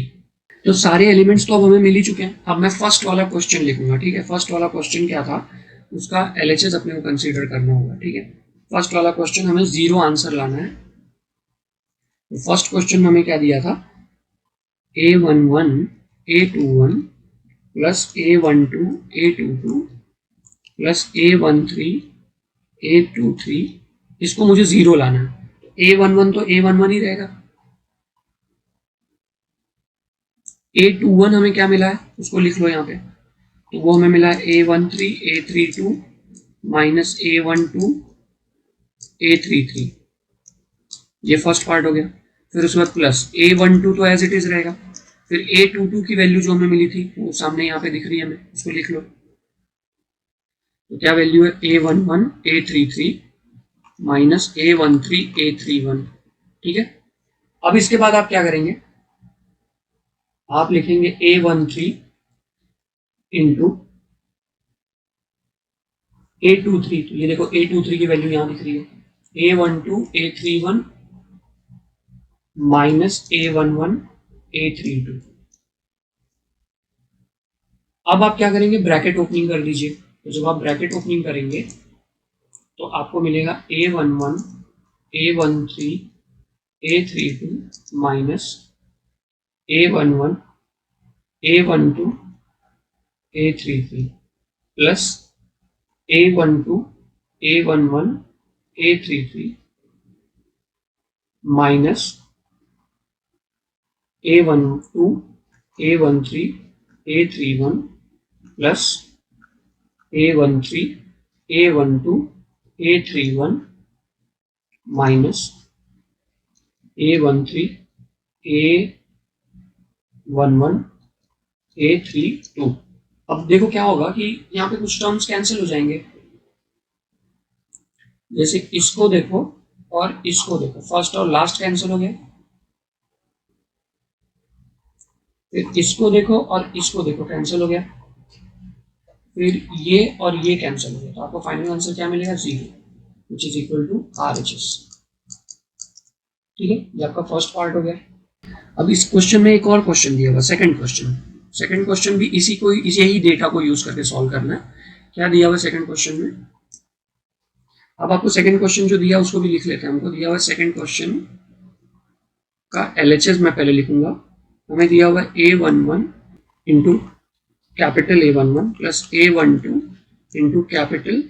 तो सारे एलिमेंट्स तो अब हमें मिल ही चुके हैं। अब मैं फर्स्ट वाला क्वेश्चन लिखूंगा, ठीक है। फर्स्ट वाला क्वेश्चन क्या था, उसका LHS अपने को कंसीडर करना होगा, ठीक है। फर्स्ट वाला क्वेश्चन हमें 0 आंसर लाना है। तो फर्स्ट क्वेश्चन में हमें क्या दिया था, A11 A21 plus A12 A22 plus A13 A23, इसको मुझे 0 लाना है। A11 तो A11 ही रहेगा। A21 हमें क्या मिला है, उसको लिख लो यहाँ पे। तो वो हमें मिला है A13 A32 minus A12 A33, ये फर्स्ट पार्ट हो गया। फिर उसके बाद प्लस A12 तो एज इट इज रहेगा। फिर A22 की वैल्यू जो हमें मिली थी वो सामने यहाँ पे दिख रही है हमें, उसको लिख लो। तो क्या वैल्यू है, A11 A33 minus A13 A31, ठीक है। अब इसके बाद आप क्या करेंगे, आप लिखेंगे A13 इंटू A23, तो ये देखो A23 की वैल्यू यहां दिख रही है, A12 A31 minus A11 A32। अब आप क्या करेंगे, ब्रैकेट ओपनिंग कर दीजिए। तो जब आप ब्रैकेट ओपनिंग करेंगे तो आपको मिलेगा A11 A13 A32 minus A11 A12 A33 plus A12 A11 A33 minus A12 A13 A31 plus A13 A12 A31 minus A13 A11 A32। अब देखो क्या होगा कि यहाँ पे कुछ टर्म्स कैंसिल हो जाएंगे, जैसे इसको देखो और इसको देखो, फर्स्ट और लास्ट कैंसिल हो गया। फिर इसको देखो और इसको देखो, कैंसिल हो गया। फिर ये और ये कैंसिल हो गया, तो आपको फाइनल आंसर क्या मिलेगा, 0, which is equal to RHS, ठीक है। ये आपका फर्स्ट पार्ट हो गया। अब इस क्वेश्चन में एक और क्वेश्चन दिया हुआ, सेकंड क्वेश्चन। सेकंड क्वेश्चन भी इसी यही डेटा को यूज करके सॉल्व करना है। क्या दिया हुआ सेकंड क्वेश्चन में, अब आपको सेकंड क्वेश्चन जो दिया उसको भी लिख लेते हैं। हमको दिया हुआ सेकंड क्वेश्चन का LHS मैं पहले लिखूंगा। हमें दिया हुआ A11 into capital A11 plus A12 into capital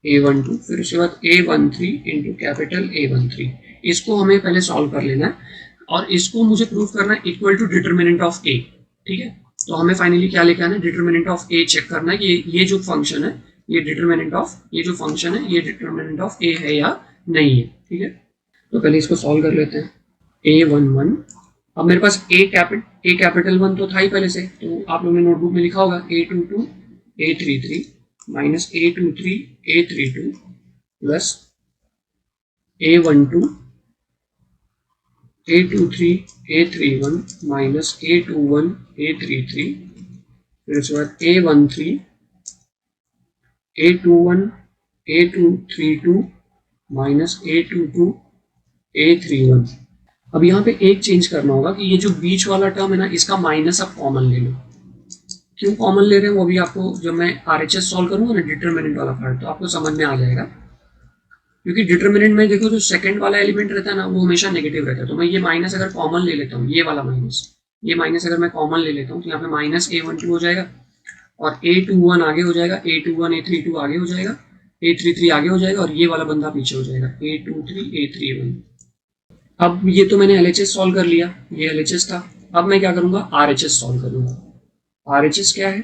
A12, फिर उसके बाद A13 इंटू कैपिटल A13। इसको हमें पहले सॉल्व कर लेना है और इसको मुझे प्रूव करना है equal to determinant of A, ठीक है। तो हमें फाइनली क्या लेके आना है, डिटर्मिनेंट ऑफ A चेक करना है कि ये जो फंक्शन है, ये डिटर्मिनेंट ऑफ ये जो फंक्शन है, ये डिटर्मिनेंट ऑफ A है या नहीं है, ठीक है। तो पहले इसको सॉल्व कर लेते हैं। A11, अब मेरे पास A कैपिटल 1 तो था ही पहले से, तो आप लोगों ने नोटबुक में लिखा होगा A22 A33 minus A23 A32 plus A12 A23 A31 minus A21 A33, फिर उसके बाद A13 A21 A232 minus A22 A31। अब यहाँ पे एक चेंज करना होगा कि ये जो बीच वाला टर्म है ना, इसका माइनस आप कॉमन ले लो। क्यों कॉमन ले रहे हैं वो भी आपको जब मैं RHS सॉल्व करूंगा ना, डिटरमिनेंट वाला पार्ट, तो आपको समझ में आ जाएगा। क्योंकि डिटरमिनेंट में देखो जो सेकंड वाला एलिमेंट रहता है ना, वो हमेशा नेगेटिव रहता है। तो मैं ये माइनस अगर कॉमन ले लेता हूँ, ये वाला माइनस, ये माइनस अगर मैं कॉमन ले लेता हूँ, तो यहाँ पे माइनस A12 हो जाएगा और A21 आगे हो जाएगा, A21 A32 आगे हो जाएगा, A33 आगे हो जाएगा और ये वाला बंदा पीछे हो जाएगा, A23 A31। अब ये तो मैंने LHS सॉल्व कर लिया, ये LHS था। अब मैं क्या करूंगा, RHS सॉल्व करूंगा। RHS क्या है,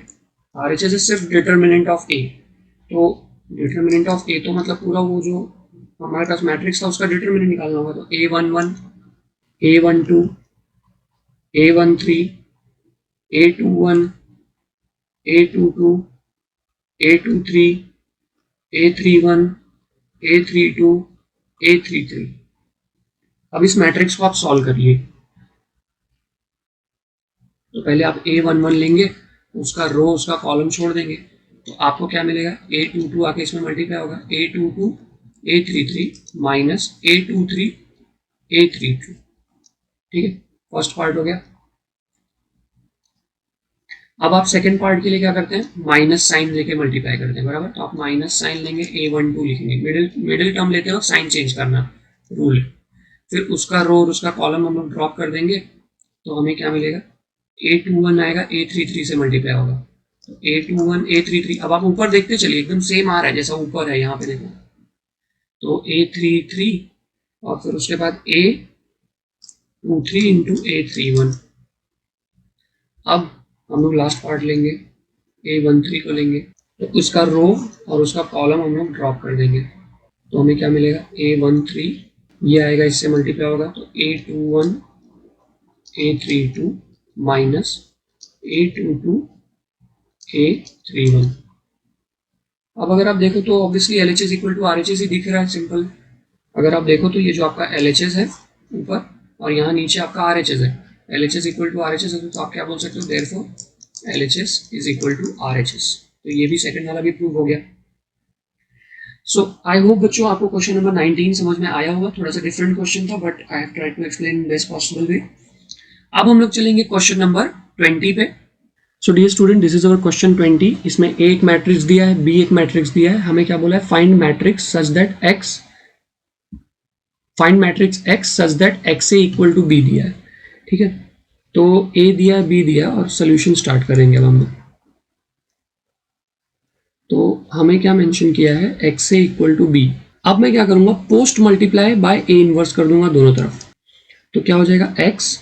RHS है सिर्फ डिटर्मिनेंट ऑफ A। तो डिटर्मिनेंट ऑफ A तो मतलब पूरा वो जो हमारे पास मैट्रिक्स था, उसका डिटरमिनेंट निकालना होगा। तो A11, A12, A13, A21, A22, A23, A31, A32, A33। अब इस मैट्रिक्स को आप सॉल्व करिए। तो पहले आप A11 लेंगे, उसका रो उसका कॉलम छोड़ देंगे, तो आपको क्या मिलेगा, A22 आके इसमें मल्टीप्लाई होगा, A22 A33 minus A23 A32। ठीक है, फर्स्ट पार्ट हो गया। अब आप सेकंड पार्ट के लिए क्या करते हैं, माइनस साइन लेके मल्टीप्लाई करते हैं, बराबर। तो आप माइनस साइन लेंगे, A12 लिखेंगे, मिडिल टर्म लेते हो, साइन चेंज करना रूल। फिर उसका रो और उसका कॉलम हम लोग ड्रॉप कर देंगे, तो हमें क्या मिलेगा, A21 आएगा, A33 से मल्टीप्लाई होगा, तो A21 A33। अब आप ऊपर देखते चलिए, एकदम सेम आ रहा है जैसा ऊपर है, यहाँ पे देखो, तो A33 और फिर उसके बाद A23 इंटू A31। अब हम लोग लास्ट पार्ट लेंगे, A13 को लेंगे, तो उसका रो और उसका कॉलम हम लोग ड्रॉप कर देंगे, तो हमें क्या मिलेगा, A13 ये आएगा, इससे मल्टीप्लाई होगा, तो A21 A32 minus A22 A31। अब अगर आप देखो तो obviously LHS equal to RHS ही दिख रहा है, सिंपल। अगर आप देखो तो ये जो आपका LHS है ऊपर और यहाँ नीचे आपका RHS है, LHS इक्वल टू RHS है, तो आप क्या बोल सकते हो, therefore LHS is equal to RHS। तो ये भी सेकंड वाला भी प्रूव हो गया। सो आई होप बच्चों आपको क्वेश्चन नंबर 19 समझ में आया होगा। थोड़ा सा डिफरेंट क्वेश्चन था, but I have tried to explain best possible way. अब हम लोग चलेंगे क्वेश्चन नंबर 20 पे। So dear student, this is our question 20। इसमें ए एक मैट्रिक्स दिया है, बी एक मैट्रिक्स दिया है। हमें क्या बोला है, find matrix such that X, find matrix X such that X A equal to B दिया है। ठीक है, तो ए दिया, बी दिया और सोल्यूशन स्टार्ट करेंगे अब हम लोग। तो हमें क्या मेंशन किया है, X A equal to B. अब मैं क्या करूंगा, post multiply by A inverse कर दूंगा दोनों तरफ। तो क्या हो जाएगा, X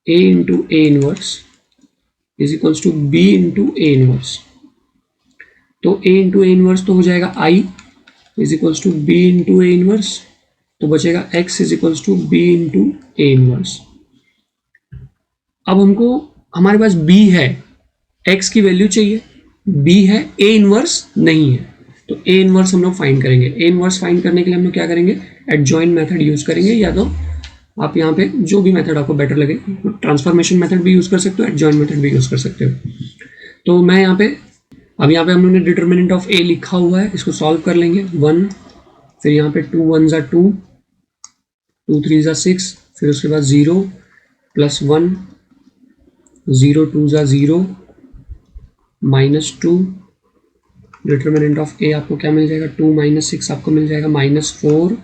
A into A inverse is equals to B into A inverse. तो ए इंटू ए इनवर्स तो हो जाएगा I is equals to B into A inverse, तो बचेगा X is equals to B into A inverse. अब हमको, हमारे पास बी है, एक्स की वैल्यू चाहिए, बी है, ए इनवर्स नहीं है, तो ए इनवर्स हम लोग फाइंड करेंगे। ए इनवर्स फाइंड करने के लिए हम लोग क्या करेंगे, एडजॉइन मेथड यूज करेंगे, या तो आप यहाँ पे जो भी मेथड आपको बेटर लगे, ट्रांसफॉर्मेशन मेथड भी यूज कर सकते हो, एडजॉइन मेथड भी यूज कर सकते हो। तो मैं यहाँ पे, अब यहाँ पे हम लोगों ने डिटर्मिनेंट ऑफ ए लिखा हुआ है, इसको सॉल्व कर लेंगे। 1, फिर यहाँ पे 2 1 ज़ा 2, 2 3 ज़ा 6, फिर उसके बाद 0 प्लस 1, 0 2 ज़ा 0 माइनस 2। डिटर्मिनेंट ऑफ ए आपको क्या मिल जाएगा, 2 माइनस 6 आपको मिल जाएगा -4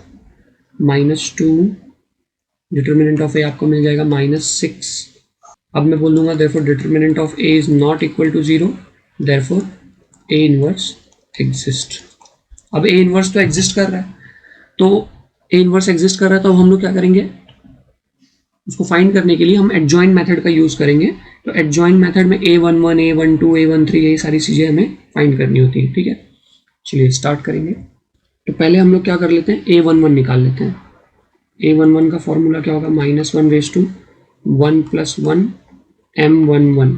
माइनस 2। डिटर्मिनेंट ऑफ ए आपको मिल जाएगा -6। अब मैं बोल दूंगा therefore determinant of A is not equal to 0, therefore A inverse exist. अब ए इनवर्स तो एग्जिस्ट कर रहा है, तो ए इनवर्स एग्जिस्ट कर रहा है, तो हम लोग क्या करेंगे, उसको फाइंड करने के लिए हम एडजॉइन मेथड का यूज करेंगे। तो एडजॉइन मेथड में A11 A12 A13 ये सारी चीजें हमें फाइंड करनी होती है। ठीक है, चलिए स्टार्ट करेंगे। तो पहले हम लोग क्या कर लेते हैं, A11 निकाल लेते हैं। A11 का फॉर्मूला क्या होगा, -1/1 + 1 M11।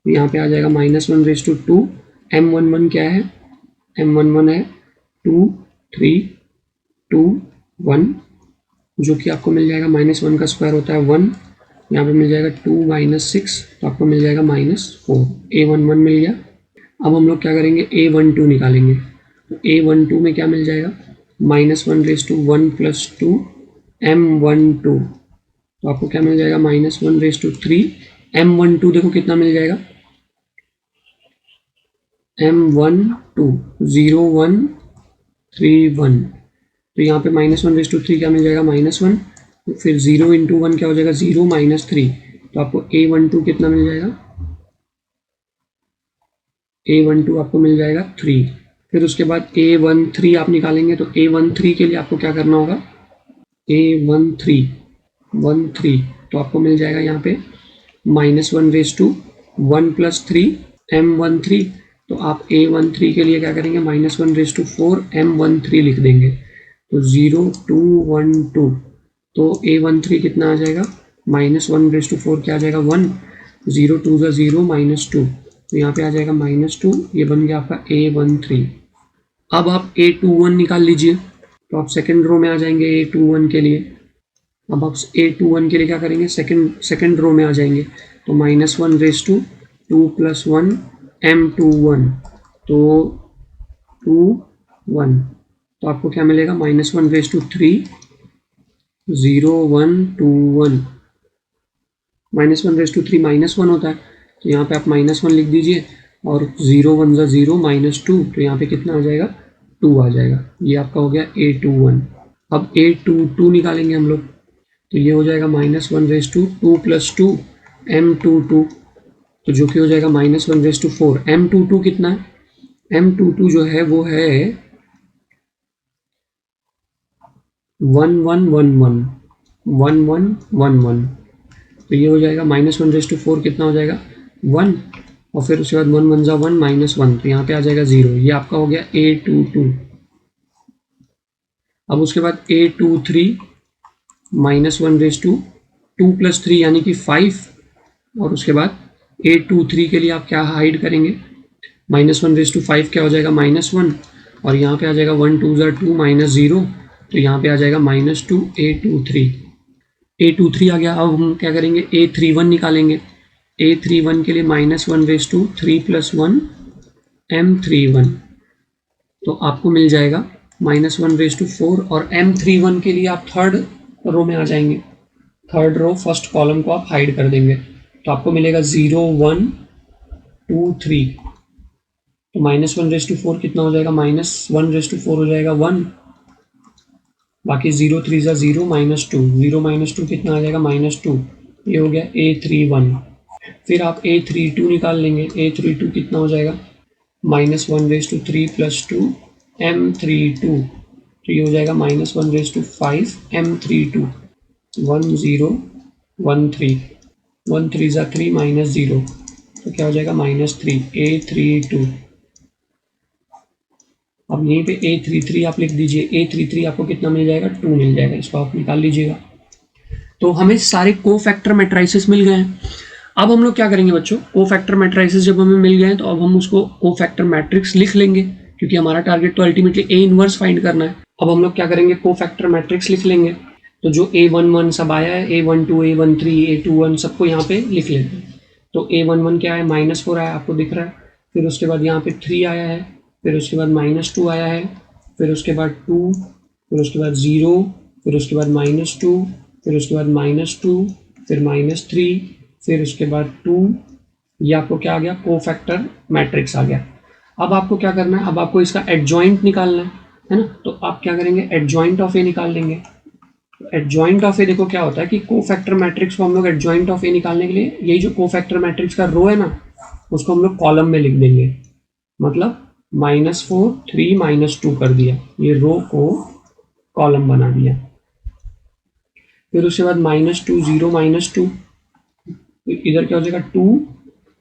यहाँ पे आ जाएगा -1/2 M11 क्या है, M11 है 2 3 2 1, जो कि आपको मिल जाएगा -1 का स्क्वायर होता है 1, यहाँ पे मिल जाएगा 2 - 6, तो आपको मिल जाएगा -4। A11 मिल गया। अब हम लोग क्या करेंगे, A12 निकालेंगे। तो A12 में क्या मिल जाएगा, -1/1 + 2 M12, तो आपको क्या मिल जाएगा, -1/3 M12। देखो कितना मिल जाएगा, M12 0 1 3 1, तो यहाँ पे -1/3 क्या मिल जाएगा, -1, फिर 0 × 1 क्या हो जाएगा, 0 - 3, तो आपको A12 कितना मिल जाएगा, A12 आपको मिल जाएगा 3। फिर उसके बाद A13 आप निकालेंगे। तो A13 के लिए आपको क्या करना होगा, A13 तो आपको मिल जाएगा यहाँ पे -1/1 + 3 M13, तो आप A13 के लिए क्या करेंगे, -1/4 M13 लिख देंगे। तो 0 2 1 2, तो A13 कितना आ जाएगा, -1/4 क्या आ जाएगा 1, 0 2 ज़ा 0 -2, तो यहाँ पे आ जाएगा -2, ये बन गया आपका A13। अब आप A21 निकाल लीजिए, तो आप सेकेंड रो में आ जाएंगे A21 के लिए। अब आप A21 के लिए क्या करेंगे, सेकेंड रो में आ जाएंगे, तो -1/2 + 1 M21, तो 2 1, तो आपको क्या मिलेगा, -1/3 0 1 2 1, -1/3 -1 होता है, तो यहाँ पे आप -1 लिख दीजिए, और 0 1 ज़ा 0 -2, तो यहाँ पे कितना आ जाएगा, 2 आ जाएगा। ये आपका हो गया A21। अब A22 निकालेंगे हम लोग, तो ये हो जाएगा -1/2 2 + 2 M22, तो जो कि हो जाएगा -1/4। M22 कितना है, M22 जो है वो है 1 1 1 1 1 1 1 1, तो ये हो जाएगा -1/4 कितना हो जाएगा 1, और फिर उसके बाद 1 1 ज़ा 1 -1, तो यहाँ पे आ जाएगा 0। ये आपका हो गया A22। अब उसके बाद A23 -1/2 2 + 3 यानी कि 5, और उसके बाद A23 के लिए आप क्या हाइड करेंगे, -1/5 क्या हो जाएगा -1, और यहाँ पे आ जाएगा 1 2 ज़ा 2 -0, तो यहाँ पे आ जाएगा -2 A23। A23 आ गया। अब हम क्या करेंगे, A31 निकालेंगे। A31 के लिए -1/2 3 + 1 M31, तो आपको मिल जाएगा -1/4, और M31 के लिए आप थर्ड रो में आ जाएंगे। थर्ड रो फर्स्ट कॉलम को आप हाइड कर देंगे, तो आपको मिलेगा 0 1 2 3, तो -1/4 कितना हो जाएगा, -1/4 हो जाएगा 1, बाकी 0 3 ज़ा 0 -2, 0 -2 कितना आ जाएगा -2, ये हो गया A31। फिर आप A32 निकाल लेंगे। A32 कितना हो जाएगा, -1/3 + 2 M32, तो ये हो जाएगा -1/5 M32, 1 0 1 3, 1 3 ज़ा 3 -0, तो क्या हो जाएगा -3 A32। अब यहीं पे A33 आप लिख दीजिए। A33 आपको कितना मिल जाएगा, 2 मिल जाएगा, इसको आप निकाल लीजिएगा। तो हमें सारे कोफैक्टर मैट्रिसेस मिल गए हैं। अब हम लोग क्या करेंगे बच्चों, कोफैक्टर मैट्रिसेस जब हमें मिल गए हैं, तो अब हम उसको कोफैक्टर मैट्रिक्स लिख लेंगे, क्योंकि हमारा टारगेट तो अल्टीमेटली A इनवर्स फाइंड करना है। अब हम लोग क्या करेंगे, कोफैक्टर मैट्रिक्स लिख लेंगे। तो जो A11 सब आया है, A12 A13 A21 सबको यहाँ पे लिख लेते हैं। तो A11 क्या है, -4 आया, आपको दिख रहा है। फिर उसके बाद यहाँ पे 3 आया है, फिर उसके बाद -2 आया है, फिर उसके बाद 2, फिर उसके बाद 0, फिर उसके बाद -2, फिर उसके बाद -2, फिर -3, फिर उसके बाद 2। ये आपको क्या आ गया, कोफैक्टर मैट्रिक्स आ गया। अब आपको क्या करना है, अब आपको इसका एडजॉइंट निकालना है ना। तो आप क्या करेंगे, एडजॉइंट ऑफ ए निकाल लेंगे। एडजॉइंट ऑफ ए देखो क्या होता है कि कोफैक्टर मैट्रिक्स को हम लोग एडजॉइंट ऑफ ए निकालने के लिए, यही जो कोफैक्टर मैट्रिक्स का रो है ना, उसको हम लोग कॉलम में लिख देंगे। मतलब -4 3 -2 कर दिया, ये रो को कॉलम बना दिया। फिर उसके बाद -2 0 -2, इधर क्या हो जाएगा 2,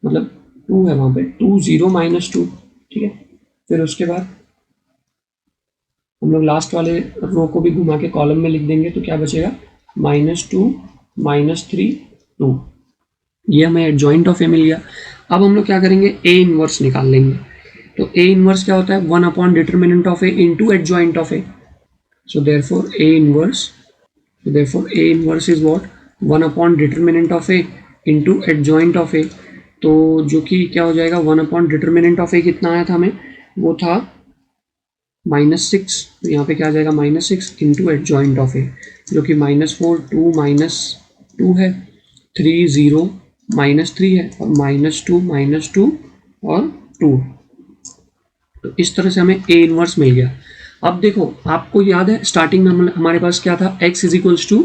मतलब 2 है वहां पे, 2 0 -2, ठीक है। फिर उसके बाद हम लोग लास्ट वाले रो को भी घुमा के कॉलम में लिख देंगे, तो क्या बचेगा, -2 -3 2। ये हमें एडजॉइंट ऑफ ए मिल गया। अब हम लोग क्या करेंगे, ए इनवर्स निकाल लेंगे। तो ए इनवर्स क्या होता है, one by determinant of A into adjoint of A. So therefore A inverse is what, one by determinant of A into adjoint of A. तो जो कि क्या हो जाएगा, 1/डिटर्मिनेंट ऑफ ए कितना आया था हमें, वो था -6, तो यहाँ पे क्या आ जाएगा, -6 इंटू एडजॉइंट ऑफ ए, जो कि -4 2 -2 है, 3 0 -3 है, और -2 और 2। तो इस तरह से हमें ए इनवर्स मिल गया। अब देखो, आपको याद है स्टार्टिंग में हमारे पास क्या था, x =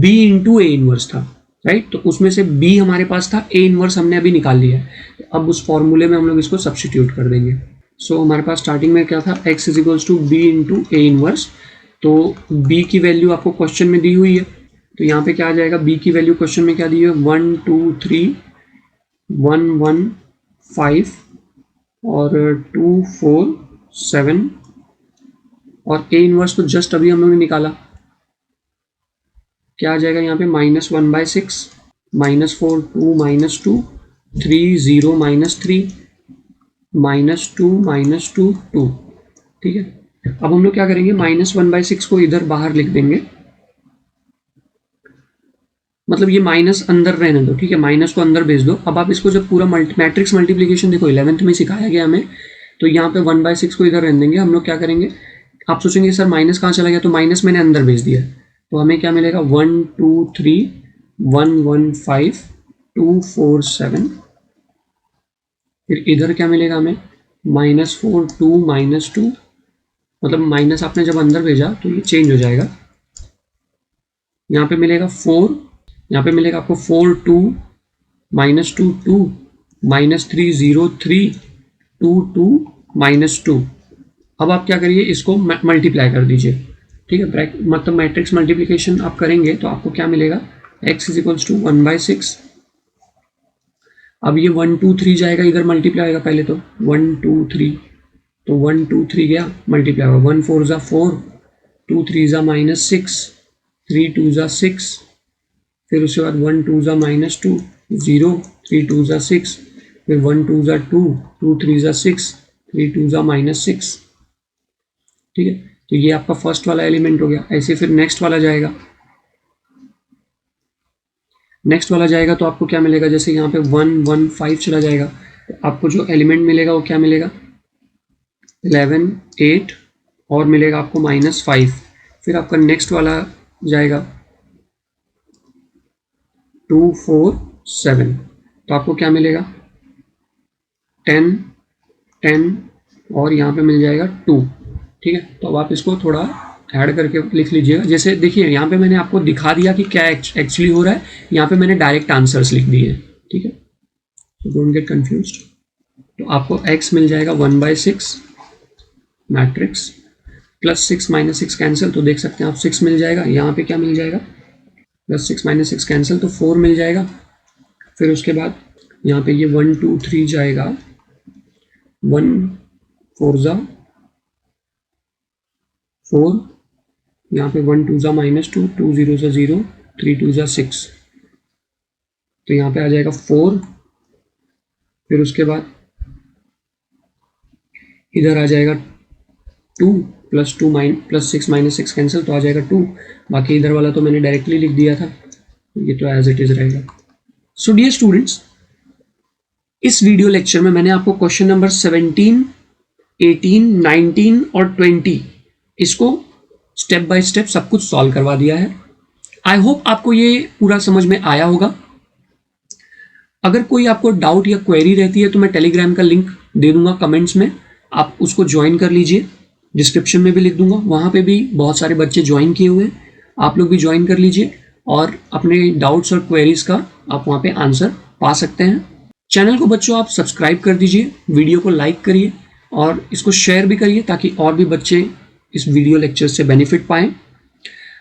b into A inverse था, राइट। तो उसमें से b हमारे पास था, ए इनवर्स हमने अभी निकाल लिया है। अब उस फॉर्मूले में हम लोग इसको सब्स्टिट्यूट कर देंगे। सो हमारे पास स्टार्टिंग में क्या था, x = b into A inverse. तो b की वैल्यू आपको क्वेश्चन में दी हुई है, तो यहाँ पे क्या आ जाएगा, b की वैल्यू क्वेश्चन में क्या दी है, 1 2 3 1 1 5 और 2 4 7 और ए इनवर्स तो जस्ट अभी हम लोगों ने निकाला, क्या आ जाएगा यहाँ पे -1/6 -4 2 -2 3 0 -3 -2 2, ठीक है। अब हम लोग क्या करेंगे, -1/6 को इधर बाहर लिख देंगे, मतलब ये माइनस अंदर रहने दो, ठीक है, माइनस को अंदर भेज दो। अब आप इसको जब पूरा मैट्रिक्स मल्टीप्लिकेशन देखो 11th में सिखाया गया हमें, तो यहाँ पे 1/6 को इधर रहने देंगे। हम लोग क्या करेंगे, आप सोचेंगे सर माइनस कहाँ चला गया, तो माइनस मैंने अंदर भेज दिया, तो हमें क्या मिलेगा 1 2 3 1 1 5 2 4 7, फिर इधर क्या मिलेगा हमें -4 2 -2, मतलब माइनस आपने जब अंदर भेजा तो ये चेंज हो जाएगा, यहाँ पे मिलेगा 4, यहाँ पे मिलेगा आपको 4 2 -2 2 -3 0 3 2 2 -2। अब आप क्या करिए, इसको मल्टीप्लाई कर दीजिए, ठीक है, मतलब मैट्रिक्स मल्टीप्लिकेशन आप करेंगे तो आपको क्या मिलेगा, x इज इक्वल्स टू 1/6। अब ये 1 2 3 जाएगा इधर, मल्टीप्लाई होगा पहले तो 1 2 3, तो 1 2 3 गया मल्टीप्लाई होगा, 1 4 ज़ा 4 2 3 ज़ा -6 3 2 ज़ा 6, फिर उसके बाद 1 2 ज़ा -2 0 3 2 ज़ा 6, फिर 1 2 ज़ा 2 2 3 ज़ा 6 3 2 ज़ा -6, ठीक है। तो ये आपका फर्स्ट वाला एलिमेंट हो गया। ऐसे फिर नेक्स्ट वाला जाएगा, नेक्स्ट वाला जाएगा तो आपको क्या मिलेगा, जैसे यहाँ पे 1 1 5 चला जाएगा, तो आपको जो एलिमेंट मिलेगा वो क्या मिलेगा 11 8 और मिलेगा आपको -5। फिर आपका नेक्स्ट वाला जाएगा 2 4 7, तो आपको क्या मिलेगा 10 10 और यहाँ पे मिल जाएगा 2, ठीक है। तो अब आप इसको थोड़ा ऐड करके लिख लीजिएगा। जैसे देखिए यहाँ पे मैंने आपको दिखा दिया कि क्या एक्चुअली हो रहा है, यहाँ पे मैंने डायरेक्ट आंसर्स लिख दिए, ठीक है, तो डोंट गेट कंफ्यूज्ड। तो आपको x मिल जाएगा 1/6 मैट्रिक्स प्लस 6 -6 कैंसिल, तो देख सकते हैं आप 6 मिल जाएगा, यहाँ पे क्या मिल जाएगा +6 -6 कैंसिल, तो 4 मिल जाएगा। फिर उसके बाद यहाँ पे ये 1 2 3 जाएगा, 1 4 ज़ा 4, यहाँ पे 1 2 ज़ा -2 2 0 ज़ा 0 3 2 ज़ा 6, तो यहाँ पे आ जाएगा 4। फिर उसके बाद इधर आ जाएगा 2 +2 +6 -6 कैंसिल, तो आ जाएगा 2। बाकी इधर वाला तो मैंने डायरेक्टली लिख दिया था, ये तो एज इट इज रहेगा। सो डियर स्टूडेंट्स, इस वीडियो लेक्चर में मैंने आपको क्वेश्चन नंबर 17 18 19 और 20 इसको स्टेप बाय स्टेप सब कुछ सॉल्व करवा दिया है। आई होप आपको ये पूरा समझ में आया होगा। अगर कोई आपको डाउट या क्वेरी रहती है तो मैं टेलीग्राम का लिंक दे दूंगा कमेंट्स में, आप उसको ज्वाइन कर लीजिए, डिस्क्रिप्शन में भी लिख दूंगा, वहाँ पे भी बहुत सारे बच्चे ज्वाइन किए हुए हैं, आप लोग भी ज्वाइन कर लीजिए और अपने डाउट्स और क्वेरीज का आप वहाँ पे आंसर पा सकते हैं। चैनल को बच्चों आप सब्सक्राइब कर दीजिए, वीडियो को लाइक करिए और इसको शेयर भी करिए ताकि और भी बच्चे इस वीडियो लेक्चर से बेनिफिट पाएँ।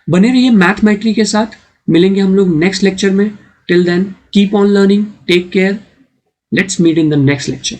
बने रहिए मैथमेट्री के साथ, मिलेंगे हम लोग नेक्स्ट लेक्चर में। Till then keep on learning, take care, let's meet in the next lecture.